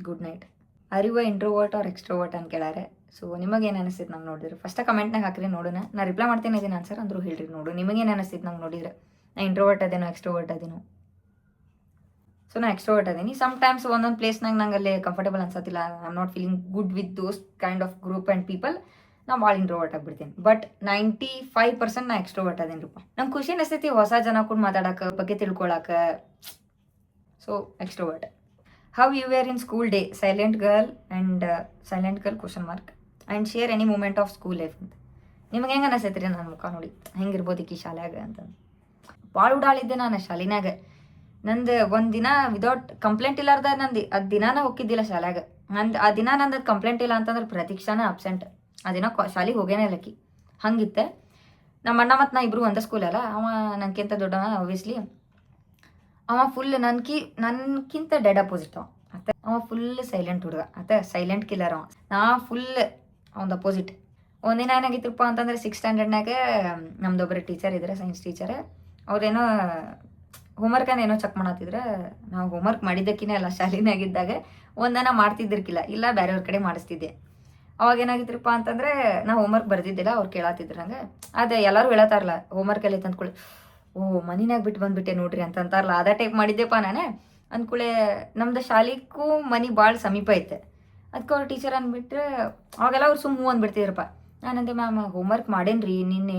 good night. Are you introvert or extrovert ಅಂತ ಕೇಳಾರೆ. ಸೊ ನಿಮಗೇನು ಅನಿಸ್ತೈತೆ ನಂಗೆ ನೋಡಿದ್ರೆ ಫಸ್ಟ್ ಕಮೆಂಟ್ನಾಗ ಹಾಕ್ರಿ, ನೋಡೋಣ. ನಾ ರಿಪ್ಲೈ ಮಾಡ್ತೇನೆ ಇದೀನಿ ಆನ್ಸರ್ ಅಂದರೂ ಹೇಳ್ರಿ ನೋಡು. ನಿಮಗೇನು ಅನಿಸ್ತೈತೆ ನಂಗೆ ನೋಡಿದ್ರೆ, ನಾ ಇಂಟ್ರೋವರ್ಟ್ ಅದೇನೋ ಎಕ್ಸ್ಟ್ರೋವರ್ಟ್ ಅದೇನೋ. ಸೊ ನಾ ಎಕ್ಸ್ಟ್ರೋವರ್ಟ್ ಅದೀನಿ. ಸಮ್ ಟೈಮ್ಸ್ ಒಂದೊಂದು ಪ್ಲೇಸ್ನಾಗ ನಂಗೆ ಅಲ್ಲಿ ಕಂಫರ್ಟೇಬಲ್ ಅನ್ಸತ್ತಿಲ್ಲ, I am not feeling good with those kind of group and people. ನಾ ಭಾಳ ಇಂಟ್ರೋವರ್ಟ್ ಆಗಿಬಿಡ್ತೀನಿ. ಬಟ್ 95% ನಾ ಎಕ್ಸ್ಟ್ರೋವರ್ಟ್ ಅದೇನಿರಪ್ಪ. ನಂಗೆ ಖುಷಿ ಅನಿಸ್ತೈತಿ ಹೊಸ ಜನ ಕೂಡ ಮಾತಾಡೋಕೆ, ಬಗ್ಗೆ ತಿಳ್ಕೊಳಕ್ಕೆ. So extrovert. How you were in school day, silent girl question mark and share any moment of school life ಅಂತ. ನಿಮ್ಗೆ ಹೆಂಗೆ ಅನಿಸ್ತೈತಿ ರೀ ನನ್ನ ಮುಖ ನೋಡಿ, ಹೆಂಗಿರ್ಬೋದು ಈಕಿ ಶಾಲ್ಯಾಗ ಅಂತಂದು. ಭಾಳ ಉಡಾಳಿದ್ದೆ ನಾನು ಶಾಲಿನಾಗ. ನಂದು ಒಂದು ದಿನ ವಿದೌಟ್ ಕಂಪ್ಲೇಂಟ್ ಇಲ್ಲಾರ್ದ ನಂದು ಅದು ದಿನಾನ ಹೋಗಿದ್ದಿಲ್ಲ ಶಾಲ್ಯಾಗ. ಆ ದಿನ ನಂದು ಕಂಪ್ಲೇಂಟ್ ಇಲ್ಲ ಅಂತಂದ್ರೆ ಪ್ರತೀಕ್ಷಾನ ಅಬ್ಸೆಂಟ್. ಆ ದಿನ ಶಾಲೆಗೆ ಹೋಗೇನೇ ಇಲ್ಲಕ್ಕಿ. ಹಂಗಿತ್ತೆ. ನಮ್ಮ ಅಣ್ಣ ಮತ್ತು ನಾ ಇಬ್ಬರು ಒಂದೇ ಸ್ಕೂಲಲ್ಲ. ಅವ ನನಗಿಂತ ದೊಡ್ಡವ ಆಬ್ವಿಯಸ್ಲಿ. ಅವ ಫುಲ್ ನನ್ಕಿಂತ ಡೆಡ್ ಅಪೋಸಿಟ್ ಅವ ಫುಲ್ ಸೈಲೆಂಟ್ ಹುಡುಗ ಆತ, ಸೈಲೆಂಟ್ ಕಿಲ್ಲರ್ ಅವ. ನಾ ಫುಲ್ ಅವ್ನ ಅಪೋಸಿಟ್. ಒಂದಿನ ಏನಾಗಿತ್ತಪ್ಪ ಅಂತಂದ್ರೆ 6th ಸ್ಟ್ಯಾಂಡರ್ಡ್ನಾಗ ನಮ್ದೊಬ್ಬರು ಟೀಚರ್ ಇದ್ರೆ, ಸೈನ್ಸ್ ಟೀಚರ್. ಅವ್ರೇನೋ ಹೋಮ್ವರ್ಕನ್ನು ಏನೋ ಚೆಕ್ ಮಾಡತ್ತಿದ್ರೆ, ನಾವು ಹೋಮ್ವರ್ಕ್ ಮಾಡಿದ್ದಕ್ಕಿನೇ ಅಲ್ಲ ಶಾಲಿನಾಗಿದ್ದಾಗ ಒಂದನ ಮಾಡ್ತಿದ್ದಿರ್ಕಿಲ್ಲ, ಇಲ್ಲ ಬೇರೆಯವ್ರ ಕಡೆ ಮಾಡಿಸ್ತಿದ್ದೆ. ಅವಾಗ ಏನಾಗಿದ್ರಪ್ಪ ಅಂತಂದ್ರೆ ನಾ ಹೋಮ್ವರ್ಕ್ ಬರ್ದಿದ್ದಿಲ್ಲ, ಅವ್ರು ಕೇಳತ್ತಿದ್ರು ಹಂಗೆ. ಅದೇ ಎಲ್ಲರೂ ಹೇಳತ್ತಾರಲ್ಲ ಹೋಮ್ವರ್ಕ್ ಎಲ್ಲ ತಂದ್ಕೊಳ್ಳಿ, ಮನಿನಾಗ ಬಿಟ್ಟು ಬಂದ್ಬಿಟ್ಟೆ ನೋಡ್ರಿ ಅಂತಾರಲ್ಲ, ಅದೇ ಟೈಪ್ ಮಾಡಿದ್ದೆಪ್ಪ ನಾನು. ಅಂದ್ಕೂಳೆ ನಮ್ದು ಶಾಲಿಗೂ ಮನೆ ಭಾಳ ಸಮೀಪ ಐತೆ. ಅದಕ್ಕೆ ಅವ್ರು ಟೀಚರ್ ಅಂದ್ಬಿಟ್ರೆ ಅವಾಗೆಲ್ಲ ಅವ್ರು ಸುಮ್ಮ ಹೂ ಅಂದ್ಬಿಡ್ತಿದ್ರಪ್ಪ. ನಾನಂದೆ ಮ್ಯಾಮ್ ಹೋಮ್ವರ್ಕ್ ಮಾಡೇನ್ರಿ, ನಿನ್ನೆ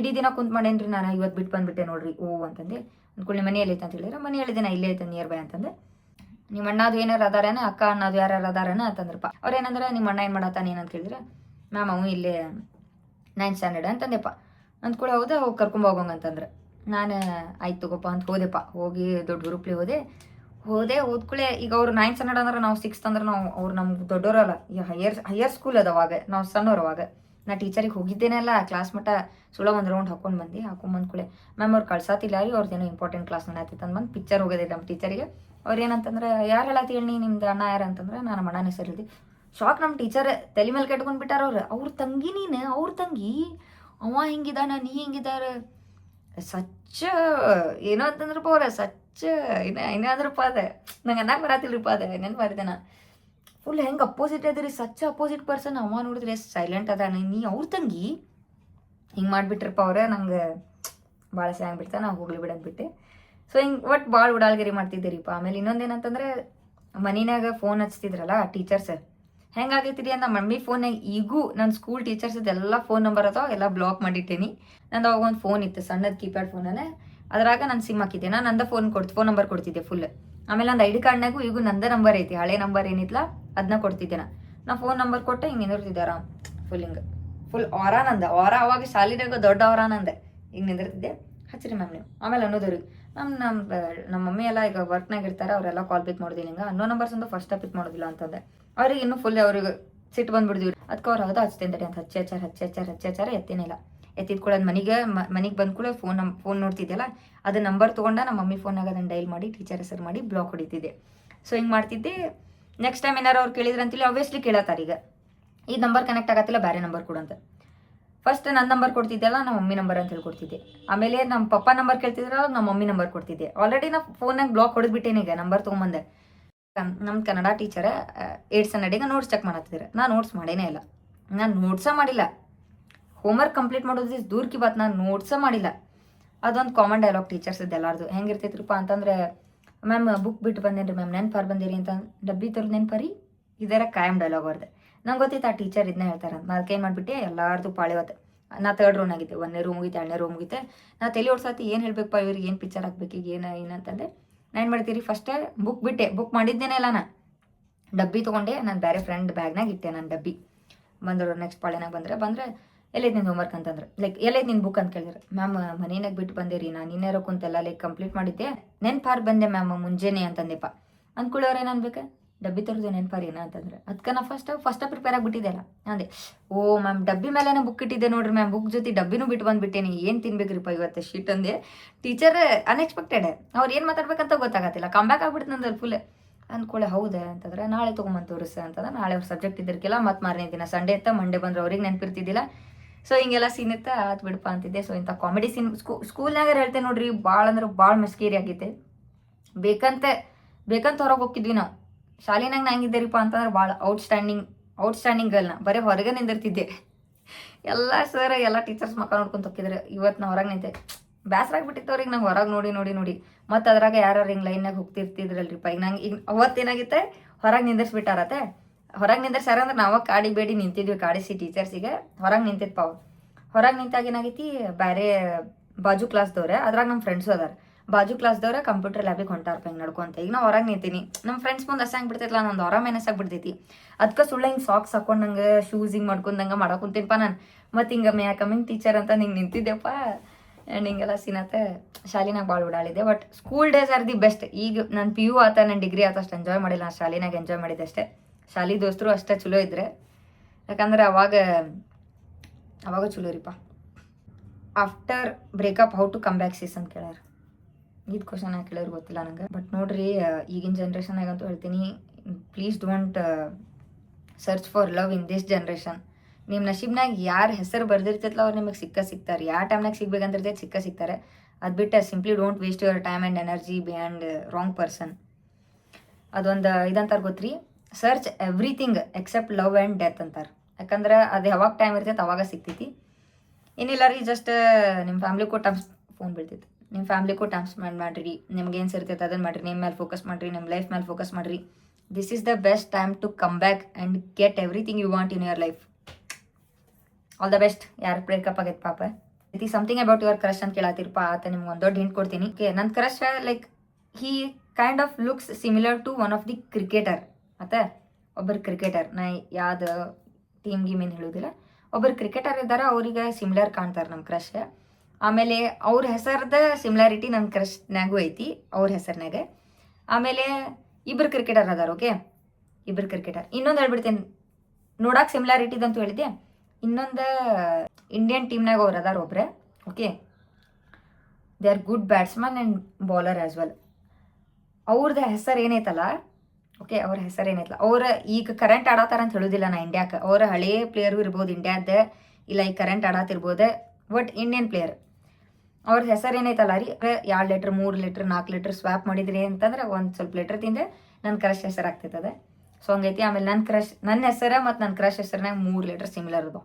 ಇಡೀ ದಿನ ಕುಂತು ಮಾಡೇನ್ರಿ, ನಾನು ಇವತ್ತು ಬಿಟ್ಟು ಬಂದ್ಬಿಟ್ಟೆ ನೋಡ್ರಿ ಅಂತಂದೆ. ಅಂದ್ಕೊಳ್ಳಿ ಮನೆಯಲ್ಲಿ ಐತೆ ಅಂತ ಹೇಳಿದ್ರೆ, ಮನೆ ಹೇಳಿದೆ ನಾ ಇಲ್ಲೇ ಐತೆ ನಿಯರ್ ಬೈ ಅಂತಂದೆ. ನಿಮ್ಮ ಅಣ್ಣದು ಏನಾರು ಅದಾರೇನ, ಅಕ್ಕ ಅಣ್ಣದು ಯಾರು ಅದಾರೇನ ಅಂತಂದ್ರಪ್ಪ. ಅವ್ರು ಏನಂದ್ರೆ ನಿಮ್ಮ ಅಣ್ಣ ಏನು ಮಾಡತ್ತಾನೆ ಏನಂತ ಕೇಳಿದ್ರೆ, ಮ್ಯಾಮ್ ಅವು ಇಲ್ಲೇ 9th ಸ್ಟ್ಯಾಂಡರ್ಡ್ ಅಂತಂದೆಪ್ಪ. ಅಂದ್ಕೊಳ್ಳಿ ಹೌದಾ, ಹೋಗಿ ಕರ್ಕೊಂಬೋಗಂಗೆ ಅಂತಂದ್ರೆ ನಾನು ಆಯ್ತು ತಗೋಪ್ಪ ಅಂತ ಹೋದೆಪ್ಪ. ಹೋಗಿ ದೊಡ್ಡ ಗ್ರೂಪ್ಲಿ ಓದ್ಕೊಳ್ಳೆ. ಈಗ ಅವ್ರು 9th ಸ್ಟ್ಯಾಂಡರ್ಡ್ ಅಂದ್ರೆ ನಾವು 6th ಅಂದ್ರೆ ನಾವು ಅವ್ರು ನಮ್ಗೆ ದೊಡ್ಡವರಲ್ಲ, ಈಗ ಹೈಯರ್ ಸ್ಕೂಲ್ ಅದ. ಅವಾಗ ನಾವು ಸಣ್ಣವ್ರು. ಅವಾಗ ನಾ ಟೀಚರಿಗೆ ಹೋಗಿದ್ದೇನೆಲ್ಲ ಕ್ಲಾಸ್ ಮಟ್ಟ ಸುಳ ಒಂದು ರೌಂಡ್ ಹಾಕೊಂಡ್ಬಂದ್ಕೊಳ್ಳೆ ಮ್ಯಾಮ್ ಅವ್ರು ಕಳ್ಸಾತಿಲ್ಲ ರೀ, ಅವ್ರದ್ದೇನೋ ಇಂಪಾರ್ಟೆಂಟ್ ಕ್ಲಾಸ್ ನಡೆಯತ್ತಿತ್ತು ಅಂದ್ಬಂದು ಪಿಕ್ಚರ್ ಹೋಗೋದಿಲ್ಲ ನಮ್ಮ ಟೀಚರಿಗೆ. ಅವ್ರು ಏನಂತಂದ್ರೆ, ಯಾರು ಹೇಳತ್ತಿ ಹೇಳಿ ನಿಮ್ದು ಅಣ್ಣ ಯಾರು ಅಂತಂದ್ರೆ, ನಾನು ನಮ್ಮ ಅಣ್ಣನ ಹೆಸರು ಹೇಳ್ದಿ. ಶಾಕ್. ನಮ್ಮ ಟೀಚರ್ ತಲೆ ಮೇಲೆ ಕೆಟ್ಕೊಂಡ್ಬಿಟ್ಟಾರ. ಅವ್ರ ತಂಗಿ ನೀನು, ಅವ್ರ ತಂಗಿ, ಅವ ಹಿಂಗಿದಾನ, ನೀ ಹಿಂಗಿದಾರ. ಸಚ್ಚ ಏನೋ ಅಂತಂದ್ರಪ್ಪ ಅವ್ರ ಸಚ್ಚ ಏನಾದ್ರಪ್ಪ ಅದ ನಂಗೆ ಅನ್ನಕ್ಕೆ ಬರತ್ತಿಲ್ರಿಪ್ಪ ಅದ ನೆನ್ಪು ಬರ್ದೇನ ಫುಲ್ ಹೆಂಗೆ ಅಪೋಸಿಟ್ ಅದ್ರಿ ಸಚ್ಚ ಅಪೋಸಿಟ್ ಪರ್ಸನ್. ಅವ ನೋಡಿದ್ರೆ ಎಷ್ಟು ಸೈಲೆಂಟ್ ಅದ ನೀ ಅವ್ರ ತಂಗಿ ಹಿಂಗೆ ಮಾಡಿಬಿಟ್ರಪ್ಪ ಅವ್ರೆ. ನಂಗೆ ಭಾಳ ಸ್ಯಾಂಗ್ ಬಿಡ್ತಾ ನಾವು ಹೋಗ್ಲಿ ಬಿಡಂದ್ಬಿಟ್ಟೆ. ಸೊ ಹಿಂಗೆ ಒಟ್ಟು ಭಾಳ ಉಡಾಳ್ಗಿರಿ ಮಾಡ್ತಿದ್ದೀರಿಪ್ಪ. ಆಮೇಲೆ ಇನ್ನೊಂದೇನಂತಂದ್ರೆ ಮನಿನಾಗ ಫೋನ್ ಹಚ್ತಿದ್ರಲ್ಲ ಟೀಚರ್ಸ್, ಹೆಂಗಾಗೈತಿರಿ ಅಂತ ಮಮ್ಮಿ ಫೋನ್ನಾಗ ಈಗೂ ನನ್ನ ಸ್ಕೂಲ್ ಟೀಚರ್ಸದ್ದು ಎಲ್ಲ ಫೋನ್ ನಂಬರ್ ಅದಾವ, ಎಲ್ಲ ಬ್ಲಾಕ್ ಮಾಡಿಟ್ಟೇನಿ. ನಂದು ಅವಾಗ ಒಂದು ಫೋನ್ ಇತ್ತು ಸಣ್ಣದ ಕೀಪ್ಯಾಡ್ ಫೋನಲ್ಲೇ, ಅದ್ರಾಗ ನಾನು ಸಿಮ್ ಹಾಕಿದ್ದೆ. ನಾನು ನಂದ ಫೋನ್ ನಂಬರ್ ಕೊಡ್ತಿದ್ದೆ ಫುಲ್. ಆಮೇಲೆ ನಂದು ID ಕಾರ್ಡ್ನಾಗೂ ಈಗೂ ನಂದ ನಂಬರ್ ಐತಿ, ಹಳೆ ನಂಬರ್ ಏನಿತ್ಲ ಅದನ್ನ ಕೊಡ್ತಿದ್ದೆ. ನಾ ಫೋನ್ ನಂಬರ್ ಕೊಟ್ಟೆ ಹಿಂಗೆ ನಿಂದಿರ್ತಿದ್ದೆ ಆರಾಮ್ ಫುಲ್ ಆರ ನಂದ ಆರ. ಅವಾಗ ಶಾಲಿನಾಗ ದೊಡ್ಡ ಆರ ನಂದೆ ಈಗ ನಿಂದಿರ್ತಿದ್ದೆ. ಹಚ್ಚಿರಿ ಮ್ಯಾಮ್ ನೀವು. ಆಮೇಲೆ ಅನ್ನೋದವ್ರಿಗೆ ನಮ್ಮ ಮಮ್ಮಿ ಎಲ್ಲ ಈಗ ವರ್ಕ್ನಾಗ ಇರ್ತಾರೆ, ಅವರೆಲ್ಲ ಕಾಲ್ ಪಿಕ್ ಮಾಡೋದಿಲ್ಲ, ಹಿಂಗೆ ಅನ್ನೋ ನಂಬರ್ಸ್ ಒಂದು ಫಸ್ಟ್ ಪಿಕ್ ಮಾಡೋದಿಲ್ಲ ಅಂತಂದೆ. ಅವ್ರಿಗೆ ಇನ್ನೂ ಫುಲ್ ಅವ್ರಿಗೆ ಸಿಟ್ಟು ಬಂದ್ಬಿಡ್ದಿವ್ರಿ. ಅದಕ್ಕೆ ಅವ್ರು ಹೌದಾ ಹಚ್ತೇನೆ ಅಂತ ಹಚ್ಚಾರ ಎತ್ತೇನಿಲ್ಲ. ಎತ್ತಿದ ಕೂಡ ಮನೆಗೆ ಬಂದ ಕೂಡ ಫೋನ್ ನೋಡ್ತಿದ್ದೆಲ್ಲ, ಅದು ನಂಬರ್ ತೊಗೊಂಡ ನಮ್ಮ ಮಮ್ಮಿ ಫೋನಾಗ ಅದನ್ನು ಡೈಲ್ ಮಾಡಿ ಟೀಚರ್ ಹೆಸರು ಮಾಡಿ ಬ್ಲಾಕ್ ಹೊಡಿತಿದ್ದೆ. ಸೊ ಹಿಂಗೆ ಮಾಡ್ತಿದ್ದೆ. ನೆಕ್ಸ್ಟ್ ಟೈಮ್ ಏನಾರು ಅವ್ರು ಕೇಳಿದ್ರೆ ಅಂತೇಳಿ ಆಬ್ವಿಯಸ್ಲಿ ಕೇಳತ್ತಾರ, ಈಗ ಈ ನಂಬರ್ ಕನೆಕ್ಟ್ ಆಗತ್ತಿಲ್ಲ ಬೇರೆ ನಂಬರ್ ಕೊಡಂತ. ಫಸ್ಟ್ ನನ್ನ ನಂಬರ್ ಕೊಡ್ತಿದ್ದೆಲ್ಲ ನಮ್ಮ ಮಮ್ಮಿ ನಂಬರ್ ಅಂತ ಹೇಳ್ಕೊಡ್ತಿದ್ದೆ. ಆಮೇಲೆ ನಮ್ಮ ಪಪ್ಪ ನಂಬರ್ ಕೇಳ್ತಿದ್ರಲ್ಲ ನಮ್ಮ ಮಮ್ಮಿ ನಂಬರ್ ಕೊಡ್ತಿದ್ದೆ. ಆಲ್ರೆಡಿ ನಾ ಫೋನಾಗ ಬ್ಲಾಕ್ ಹೊಡೆದ್ಬಿಟ್ಟೇನೆ, ಈಗ ನಂಬರ್ ತೊಗೊಂಬಂದೆ. ನಮ್ಮ ಕನ್ನಡ ಟೀಚರ 8th ಸ್ಟ್ಯಾಂಡರ್ಡಿಗೆ ನೋಟ್ಸ್ ಚೆಕ್ ಮಾಡತ್ತಿದ್ರು. ನಾನು ನೋಟ್ಸ್ ಮಾಡೇನೇ ಇಲ್ಲ, ನಾನು ನೋಟ್ಸ ಮಾಡಿಲ್ಲ. ಹೋಮ್ವರ್ಕ್ ಕಂಪ್ಲೀಟ್ ಮಾಡೋದು ದೂರ್ಕಿ ಬಾತ್, ನಾನು ನೋಟ್ಸ ಮಾಡಿಲ್ಲ. ಅದೊಂದು ಕಾಮನ್ ಡೈಲಾಗ್ ಟೀಚರ್ಸದ್ದು ಎಲ್ಲಾರ್ದು. ಹೆಂಗಿರ್ತೈತ್ರಪ್ಪ ಅಂತಂದ್ರೆ, ಮ್ಯಾಮ್ ಬುಕ್ ಬಿಟ್ಟು ಬಂದೇನ್ರಿ ಮ್ಯಾಮ್, ನೆನ್ಪಾರು ಬಂದಿರಿ ಅಂತ, ಡಬ್ಬಿ ತರೋದು ನೆನ್ಪರಿ, ಇದರ ಕಾಯಂ ಡೈಲಾಗ್ ಅವ್ರದ್ದು. ನಂಗೆ ಗೊತ್ತಿತ್ತು ಆ ಟೀಚರ್ ಇದನ್ನ ಹೇಳ್ತಾರೆ ಅಂತ. ಅದಕ್ಕೆ ಏನು ಮಾಡಿಬಿಟ್ಟೆ ಎಲ್ಲಾರ್ದು ಪಾಳಿವತ್ತು. ನಾ 3rd ರೂಮ್ ಆಗಿದ್ದೆ, 1ನೇ ರೂಮ್ ಮುಗಿತೆ 2ನೇ ರೂಮ್ ಮುಗಿತೆ. ನಾ ತಲೆ ಓಡ್ಸತ್ತಿ ಏನು ಹೇಳ್ಬೇಕಪ್ಪ ಇವ್ರಿಗೆ, ಏನು ಪಿಕ್ಚರ್ ಹಾಕ್ಬೇಕು ಈಗ ಏನಂತಂದೆ. ನಾನು ಏನು ಮಾಡ್ತೀರಿ ಫಸ್ಟೇ ಬುಕ್ ಬಿಟ್ಟೆ, ಬುಕ್ ಮಾಡಿದ್ದೇನೆ ಇಲ್ಲ. ನಾನು ಡಬ್ಬಿ ತೊಗೊಂಡೆ, ನಾನು ಬೇರೆ ಫ್ರೆಂಡ್ ಬ್ಯಾಗ್ನಾಗ ಇಟ್ಟೆ. ನಾನು ಡಬ್ಬಿ ಬಂದರು. ನೆಕ್ಸ್ಟ್ ಪಾಳಿನಾಗ ಬಂದರೆ ಎಲ್ಲೈತೆ ನಿನ್ನ ಹೋಮ್ವರ್ಕ್ ಅಂತಂದ್ರೆ, ಲೈಕ್ ಎಲ್ಲೈತೆ ನಿನ್ನ ಬುಕ್ ಅಂತ ಕೇಳಿದ್ರೆ, ಮ್ಯಾಮ್ ಮನೆಯಾಗ ಬಿಟ್ಟು ಬಂದೇರಿ, ನಾನು ಇನ್ನೇರೋ ಕುಂತೆಲ್ಲ ಲೈಕ್ ಕಂಪ್ಲೀಟ್ ಮಾಡಿದ್ದೆ, ನೆನ್ಪಾರು ಬಂದೆ ಮ್ಯಾಮ್ ಮುಂಜಾನೆ ಅಂತಂದೆಪ್ಪ. ಅಂದ್ಕೊಳ್ಳೋರು ಏನು ಅನ್ಬೇಕು, ಡಬ್ಬಿ ತರೋದು ನೆನ್ಪಾರೇನ ಅಂತಂದ್ರೆ. ಅದಕ್ಕೆ ನಾ ಫಸ್ಟ್ ಪ್ರಿಪೇರ್ ಆಗಿಬಿಟ್ಟಿದ್ದೆಲ್ಲ. ಅಂದೆ ಓ ಮ್ಯಾಮ್ ಡಬ್ಬಿ ಮೇಲೆನೇ ಬುಕ್ ಇಟ್ಟಿದ್ದೆ ನೋಡ್ರಿ ಮ್ಯಾಮ್, ಬುಕ್ ಜೊತೆ ಡಬ್ಬಿನೂ ಬಿಟ್ಟು ಬಂದುಬಿಟ್ಟೇನಿ, ಏನು ತಿನ್ಬೇಕ್ರಿಪ್ಪ ಇವತ್ತು ಶೀಟ್ ಅಂದೆ. ಟೀಚರ್ ಅನ್ಎಕ್ಸ್ಪೆಕ್ಟೆಡ್, ಅವ್ರು ಏನು ಮಾತಾಡ್ಬೇಕಂತ ಗೊತ್ತಾಗತ್ತಿಲ್ಲ. ಕಂಬ್ಯಾಕ್ ಆಗ್ಬಿಡ್ತು ನಂದು ಫುಲ್. ಅಂದ್ಕೊಳ್ಳೆ ಹೌದಾ ಅಂತಂದ್ರೆ, ನಾಳೆ ತೊಗೊಂಬಂದು ತೋರಿಸ ಅಂತಂದ್ರೆ, ನಾಳೆ ಅವ್ರ ಸಬ್ಜೆಕ್ಟ್ ಇದ್ದಿರ್ಕಿಲ್ಲ, ಮತ್ತು ಮಾರನೇ ದಿನ ಸಂಡೇ ಇತ್ತ, ಮಂಡೇ ಬಂದ್ರೆ ಅವ್ರಿಗೆ ನೆನಪಿರ್ತಿದ್ದಿಲ್ಲ. ಸೊ ಹಿಂಗೆಲ್ಲ ಸೀನ್ ಇತ್ತ, ಆತ್ ಬಿಡಪ್ಪ ಅಂತಿದ್ದೆ. ಸೊ ಇಂಥ ಕಾಮಿಡಿ ಸೀನ್ ಸ್ಕೂಲ್ನಾಗ ಹೇಳ್ತೇನೆ ನೋಡ್ರಿ, ಭಾಳ ಅಂದ್ರೆ ಭಾಳ ಮಿಸ್ಕೇರಿ ಆಗೈತೆ. ಬೇಕಂತ ಹೊರಗೆ ಹೋಗಿದ್ವಿ ನಾವು. ಶಾಲಿನಾಗ ನಾ ಹೆಂಗಿದ್ದೀರಿಪ್ಪ ಅಂತಂದ್ರೆ ಭಾಳ ಔಟ್ಸ್ಟ್ಯಾಂಡಿಂಗ್ ಗರ್ಲ್ನ, ಬರೀ ಹೊರಗೆ ನಿಂದಿರ್ತಿದ್ದೆ. ಎಲ್ಲ ಸರ್ ಎಲ್ಲ ಟೀಚರ್ಸ್ ಮಕ್ಕ ನೋಡ್ಕೊಂತ ಹೋಗಿದ್ರೆ. ಇವತ್ತು ನಾ ಹೊರಗೆ ನಿಂತೆ, ಬೇಸರ ಆಗ್ಬಿಟ್ಟಿತ್ತು ಅವ್ರಿಗೆ ನಂಗೆ ಹೊರಗೆ ನೋಡಿ. ಮತ್ತು ಅದ್ರಾಗ ಯಾರು ಹಿಂಗೆ ಲೈನ್ನಾಗ ಹೋಗ್ತಿರ್ತಿದ್ರಲ್ರಿಪ್ಪ. ಈಗ ನಂಗೆ ಈಗ ಅವತ್ತೇನಾಗಿತ್ತೆ, ಹೊರಗೆ ನಿಂದಿರ್ಸ್ಬಿಟ್ಟಾರತ್ತೆ. ಹೊರಗೆ ನಿಂದಿರ್ಸಾರ ಅಂದ್ರೆ ನಾವು ಕಾಡಿ ಬೇಡಿ ನಿಂತಿದ್ವಿ, ಕಾಡಿಸಿ ಟೀಚರ್ಸಿಗೆ ಹೊರಗೆ ನಿಂತಿದ್ಪ. ಅವ್ರು ಹೊರಗೆ ನಿಂತಾಗ ಏನಾಗೈತಿ, ಬೇರೆ ಬಾಜು ಕ್ಲಾಸ್ದವ್ರೆ, ಅದ್ರಾಗ ನಮ್ಮ ಫ್ರೆಂಡ್ಸು ಅದಾರ. ಬಾಜು ಕ್ಲಾಸ್ದವ್ರೆ ಕಂಪ್ಯೂಟರ್ ಲ್ಯಾಬಿಗೆ ಹೊಂಟಾರಪ್ಪ ಹಿಂಗೆ ನಡ್ಕೊಂತ. ಈಗ ನಾವು ಹೊರಗೆ ನಿಂತೀನಿ, ನಮ್ಮ ಫ್ರೆಂಡ್ಸ್ ಮುಂದೆ ಹಸಂಗೆ ಬಿಡ್ತೈತಲ್ಲ, ನಂದು ಹೊರ ಮೇನಸಾಗ್ಬಿಡ್ತೈತಿ. ಅದಕ್ಕೆ ಸುಳ್ಳ ಹಿಂಗೆ ಸಾಕ್ಸ್ ಹಾಕೊಂಡಂಗೆ ಶೂಸ್ ಹಿಂಗೆ ಮಾಡ್ಕೊಂಡಂಗೆ ಮಾಡಾಕೊಂತೀನಪ್ಪ ನಾನು. ಮತ್ತು ಹಿಂಗೆ ಮೇ ಕಮಿಂಗ್ ಟೀಚರ್ ಅಂತ ಹಿಂಗೆ ನಿಂತಿದ್ದೆಪ್ಪ. ಆ್ಯಂಡ್ ಹಿಂಗೆಲ್ಲ ಸೀನತ್ತೆ. ಶಾಲಿನಾಗ ಭಾಳ ಓಡಾಡಿದೆ. But school days are the best. ಈಗ ನಾನು PU ಆತ, ನನ್ನ ಡಿಗ್ರಿ ಆತ ಅಷ್ಟು ಎಂಜಾಯ್ ಮಾಡಿಲ್ಲ. ನಾನು ಶಾಲಿನಾಗ ಎಂಜಾಯ್ ಮಾಡಿದೆ ಅಷ್ಟೇ. ಶಾಲಿ ದೋಸ್ತರು ಅಷ್ಟೇ ಚಲೋ ಇದ್ರೆ, ಯಾಕಂದ್ರೆ ಅವಾಗ ಚಲೋ ರೀಪ್ಪ. After breakup how to come back sis ಅಂತ ಕೇಳ್ಯಾರ. ಇದು ಕ್ವಶನ್ ಯಾಕೆ ಕೇಳೋರು ಗೊತ್ತಿಲ್ಲ ನಂಗೆ. ಬಟ್ ನೋಡ್ರಿ, ಈಗಿನ ಜನ್ರೇಷನ್ನಾಗಂತೂ ಹೇಳ್ತೀನಿ, please don't search for love in this generation. ನಿಮ್ಮ ನಶೀಬ್ನಾಗ ಯಾರು ಹೆಸರು ಬರ್ದಿರ್ತೈತಲ್ಲ ಅವ್ರು ನಿಮಗೆ ಸಿಗ್ತಾರೆ. ಯಾವ ಟೈಮ್ನಾಗ ಸಿಗ್ಬೇಕಂತಿರ್ತೈತೆ ಸಿಗ್ತಾರೆ. ಅದು ಬಿಟ್ಟು simply don't waste your time and energy behind wrong person. ಅದೊಂದು ಇದಂತಾರೆ ಗೊತ್ತ್ರಿ, search everything except love and death ಅಂತಾರೆ. ಯಾಕಂದ್ರೆ ಅದು ಯಾವಾಗ ಟೈಮ್ ಇರ್ತೈತೆ ಅವಾಗ ಸಿಗ್ತೈತಿ. ಏನಿಲ್ಲ ರೀ, ಜಸ್ಟ್ ನಿಮ್ಮ ಫ್ಯಾಮ್ಲಿಗೂ ಫೋನ್ ಬೀಳ್ತೈತಿ. ನಿಮ್ಮ ಫ್ಯಾಮ್ಲಿಗೂ ಟೈಮ್ ಸ್ಪೆಂಡ್ ಮಾಡಿರಿ, ನಿಮ್ಗೆ ಏನು ಸೇರ್ತೈತೆ ಅದನ್ನು ಮಾಡಿರಿ, ನಿಮ್ಮ ಮೇಲೆ ಫೋಕಸ್ ಮಾಡಿರಿ, ನಿಮ್ಮ ಲೈಫ್ ಮೇಲೆ ಫೋಕಸ್ ಮಾಡಿರಿ. This is the best time to come back and get everything you want in your life. All the best. ಯಾರು ಬ್ರೇಕಪ್ ಆಗೈತೆ ಪಾಪ. It is something about your crush ಅಂತ ಕೇಳತ್ತಿರಪ್ಪ. ಆತ ನಿಮ್ಗೆ ಒಂದು ದೊಡ್ಡ ಹಿಂಟ್ ಕೊಡ್ತೀನಿ. ಓಕೆ, ನನ್ನ crush like he kind of looks similar to one of the cricketer. ಮತ್ತು ಒಬ್ಬರು ಕ್ರಿಕೆಟರ್, ನಾ ಯಾವ್ದು ಟೀಮ್ ಗೀಮೇನು ಹೇಳೋದಿಲ್ಲ, ಒಬ್ಬರು ಕ್ರಿಕೆಟರ್ ಇದ್ದಾರೆ, ಅವ್ರಿಗೆ ಸಿಮಿಲರ್ ಕಾಣ್ತಾರೆ ನಮ್ಮ ಕ್ರಶ್. ಆಮೇಲೆ ಅವ್ರ ಹೆಸರದ ಸಿಮಿಲಾರಿಟಿ ನನ್ನ ಕ್ರಶ್ನಾಗೂ ಐತಿ, ಅವ್ರ ಹೆಸರಿನಾಗ. ಆಮೇಲೆ ಇಬ್ಬರು ಕ್ರಿಕೆಟರ್ ಅದಾರ. ಓಕೆ, ಇಬ್ಬರು ಕ್ರಿಕೆಟರ್. ಇನ್ನೊಂದು ಹೇಳ್ಬಿಡ್ತೀನಿ, ನೋಡಕ್ಕೆ ಸಿಮಿಲಾರಿಟಿದಂತೂ ಹೇಳಿದ್ದೆ. ಇನ್ನೊಂದು ಇಂಡಿಯನ್ ಟೀಮ್ನಾಗ ಅವ್ರು ಅದಾರ ಒಬ್ರೆ. Okay, they are good batsman and bowler as well. ಅವ್ರದ್ದು ಹೆಸರು ಏನೈತಲ್ಲ, ಓಕೆ, ಅವ್ರ ಹೆಸರು ಏನೈತಲ್ಲ, ಅವ್ರ ಈಗ ಕರೆಂಟ್ ಆಡತ್ತಾರ ಅಂತ ಹೇಳೋದಿಲ್ಲ ನಾ ಇಂಡಿಯಾಕ್ಕೆ. ಅವ್ರ ಹಳೇ ಪ್ಲೇಯರು ಇರ್ಬೋದು ಇಂಡಿಯಾದ, ಇಲ್ಲ ಈಗ ಕರೆಂಟ್ ಆಡತ್ತಿರ್ಬೋದು, ಬಟ್ ಇಂಡಿಯನ್ ಪ್ಲೇಯರ್. ಅವ್ರ ಹೆಸರು ಏನೈತಲ್ಲ ರೀ 2 ಲೀಟ್ರ್ 3 ಲೀಟ್ರ್ 4 ಲೀಟ್ರ್ ಸ್ವಾಪ್ ಮಾಡಿದ್ರಿ ಅಂತಂದ್ರೆ ಒಂದು ಸ್ವಲ್ಪ ಲೀಟ್ರ್ ತಿಂದೆ ನನ್ನ ಕ್ರಶ್ ಹೆಸರು ಆಗ್ತೈತದ. ಸೊ ಹಂಗೈತಿ. ಆಮೇಲೆ ನನ್ನ ಹೆಸರು ಮತ್ತು ನನ್ನ ಕ್ರಶ್ ಹೆಸರಿನಾಗ 3 ಲೀಟ್ರ್ ಸಿಮಿಲರ್ ಅದು.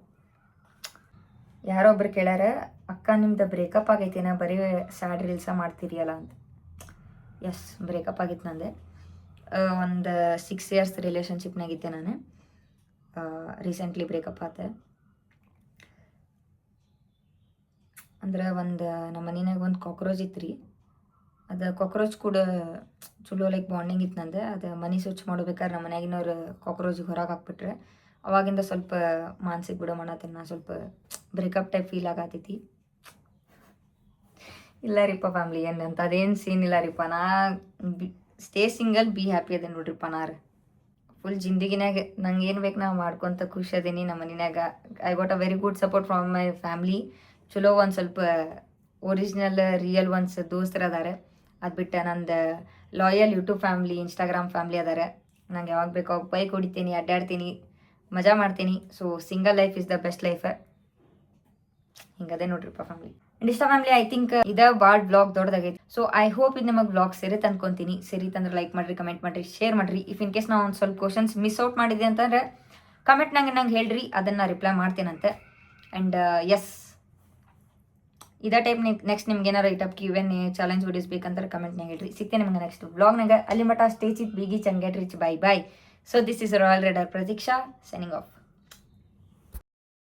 ಯಾರೋ ಒಬ್ರು ಕೇಳ್ಯಾರ, ಅಕ್ಕ ನಿಮ್ದು ಬ್ರೇಕಪ್ ಆಗೈತೇನ, ಬರೀ ಸ್ಯಾಡ್ ರೀಲ್ಸ ಮಾಡ್ತೀರಿಯಲ್ಲ ಅಂತ. ಎಸ್, ಬ್ರೇಕಪ್ ಆಗಿತ್ತು ನಂದೆ. ಒಂದು 6 ಇಯರ್ಸ್ ರಿಲೇಷನ್ಶಿಪ್ನಾಗಿದ್ದೆ ನಾನು. ರೀಸೆಂಟ್ಲಿ ಬ್ರೇಕಪ್ ಆತೆ. ಅಂದ್ರೆ ನಮ್ಮ ಮನೆಯಾಗ ಒಂದು ಕಾಕ್ರೋಚ್ ಇತ್ತು ರೀ. ಅದು ಕಾಕ್ರೋಚ್ ಕೂಡ ಚಲೋ ಲೈಕ್ ಬಾಂಡಿಂಗ್ ಇತ್ತು ನಂದು. ಅದು ಮನೆ ಸ್ವಚ್ಛ ಮಾಡ್ಬೇಕಾದ್ರೆ ನಮ್ಮ ಮನ್ಯಾಗಿನವ್ರು ಕಾಕ್ರೋಚಿಗೆ ಹೊರಗೆ ಹಾಕ್ಬಿಟ್ರೆ ಅವಾಗಿಂದ ಸ್ವಲ್ಪ ಮಾನಸಿಕ ಬಿಡೋ ಮಾಡತ್ತೇನೆ. ನಾ ಸ್ವಲ್ಪ ಬ್ರೇಕಪ್ ಟೈಪ್ ಫೀಲ್ ಆಗತೈತಿ. ಇಲ್ಲ ರೀಪ್ಪ ಫ್ಯಾಮ್ಲಿ, ಏನಂತ ಅದೇನು ಸೀನ್ ಇಲ್ಲ ರೀಪ್ಪ. ನಾ ಸ್ಟೇ ಸಿಂಗಲ್, ಬಿ ಹ್ಯಾಪಿ ಅದೇ ನೋಡ್ರಿಪ್ಪ. ನಾರು ಫುಲ್ ಜಿಂದಗಿನಾಗ ನಂಗೆ ಏನು ಬೇಕು ನಾವು ಮಾಡ್ಕೊತ ಖುಷಿ ಅದೀನಿ. ನಮ್ಮ ಮನೆಯಾಗ I got a very good support from my family. ಚಲೋ ಒಂದು ಸ್ವಲ್ಪ ಒರಿಜಿನಲ್ ರಿಯಲ್ ಒನ್ಸ್ ದೋಸ್ತರು ಅದಾರೆ. ಅದು ಬಿಟ್ಟು ನಂದು loyal YouTube family, Instagram family ಅದಾರೆ. ನಂಗೆ ಯಾವಾಗ ಬೇಕು ಅವಾಗ ಬೈಕ್ ಹೊಡಿತೀನಿ, ಅಡ್ಡಾಡ್ತೀನಿ, ಮಜಾ ಮಾಡ್ತೀನಿ. So single life is the best life. ಹಿಂಗದೇ ನೋಡ್ರಿಪ್ಪ ಫ್ಯಾಮ್ಲಿ. ಇಷ್ಟ ಫ್ಯಾಮ್ಲಿ, ಐ ಥಿಂಕ್ ಇದ ಭಾಳ ಬ್ಲಾಗ್ ದೊಡ್ಡದಾಗೈತಿ. ಸೊ ಐ ಹೋಪ್ ಇದು ನಿಮಗೆ ಬ್ಲಾಗ್ ಸೇರಿತ್ ಅನ್ಕೊಂತೀನಿ. ಸೇರಿತಂದ್ರೆ ಲೈಕ್ ಮಾಡಿರಿ, ಕಮೆಂಟ್ ಮಾಡಿರಿ, ಶೇರ್ ಮಾಡಿರಿ. ಇಫ್ ಇನ್ ಕೇಸ್ ನಾವು ಒಂದು ಸ್ವಲ್ಪ ಕ್ವಶನ್ಸ್ ಮಿಸ್ ಔಟ್ ಮಾಡಿದೆ ಅಂತಂದ್ರೆ ಕಮೆಂಟ್ನಾಗ ನಂಗೆ ಹೇಳ್ರಿ, ಅದನ್ನು ರಿಪ್ಲೈ ಮಾಡ್ತೀನಂತೆ. ಆ್ಯಂಡ್ ಎಸ್, ಇದೇ ಟೈಪ್ ನೆಕ್ಸ್ಟ್ ನಿಮ್ಗೆ ಏನಾರು ಟೈಪ್ Q&A ಚಾಲೆಂಜ್ ವಿಡಿಯೋಸ್ ಬೇಕಂದ್ರೆ ಕಮೆಂಟ್ನಾಗ ಹೇಳ್ರಿ. ಸಿಗ್ತೇನೆ ನಿಮ್ಗೆ ನೆಕ್ಸ್ಟ್ ಬ್ಲಾಗ್ನಾಗ. ಅಲ್ಲಿ ಮಟ್ಟ ಸ್ಟೇ ಚಿತ್, ಬಿಗಿ ಚಂಗೆಟ್ rich, bye bye. So this is royal rider Prateeksha signing of.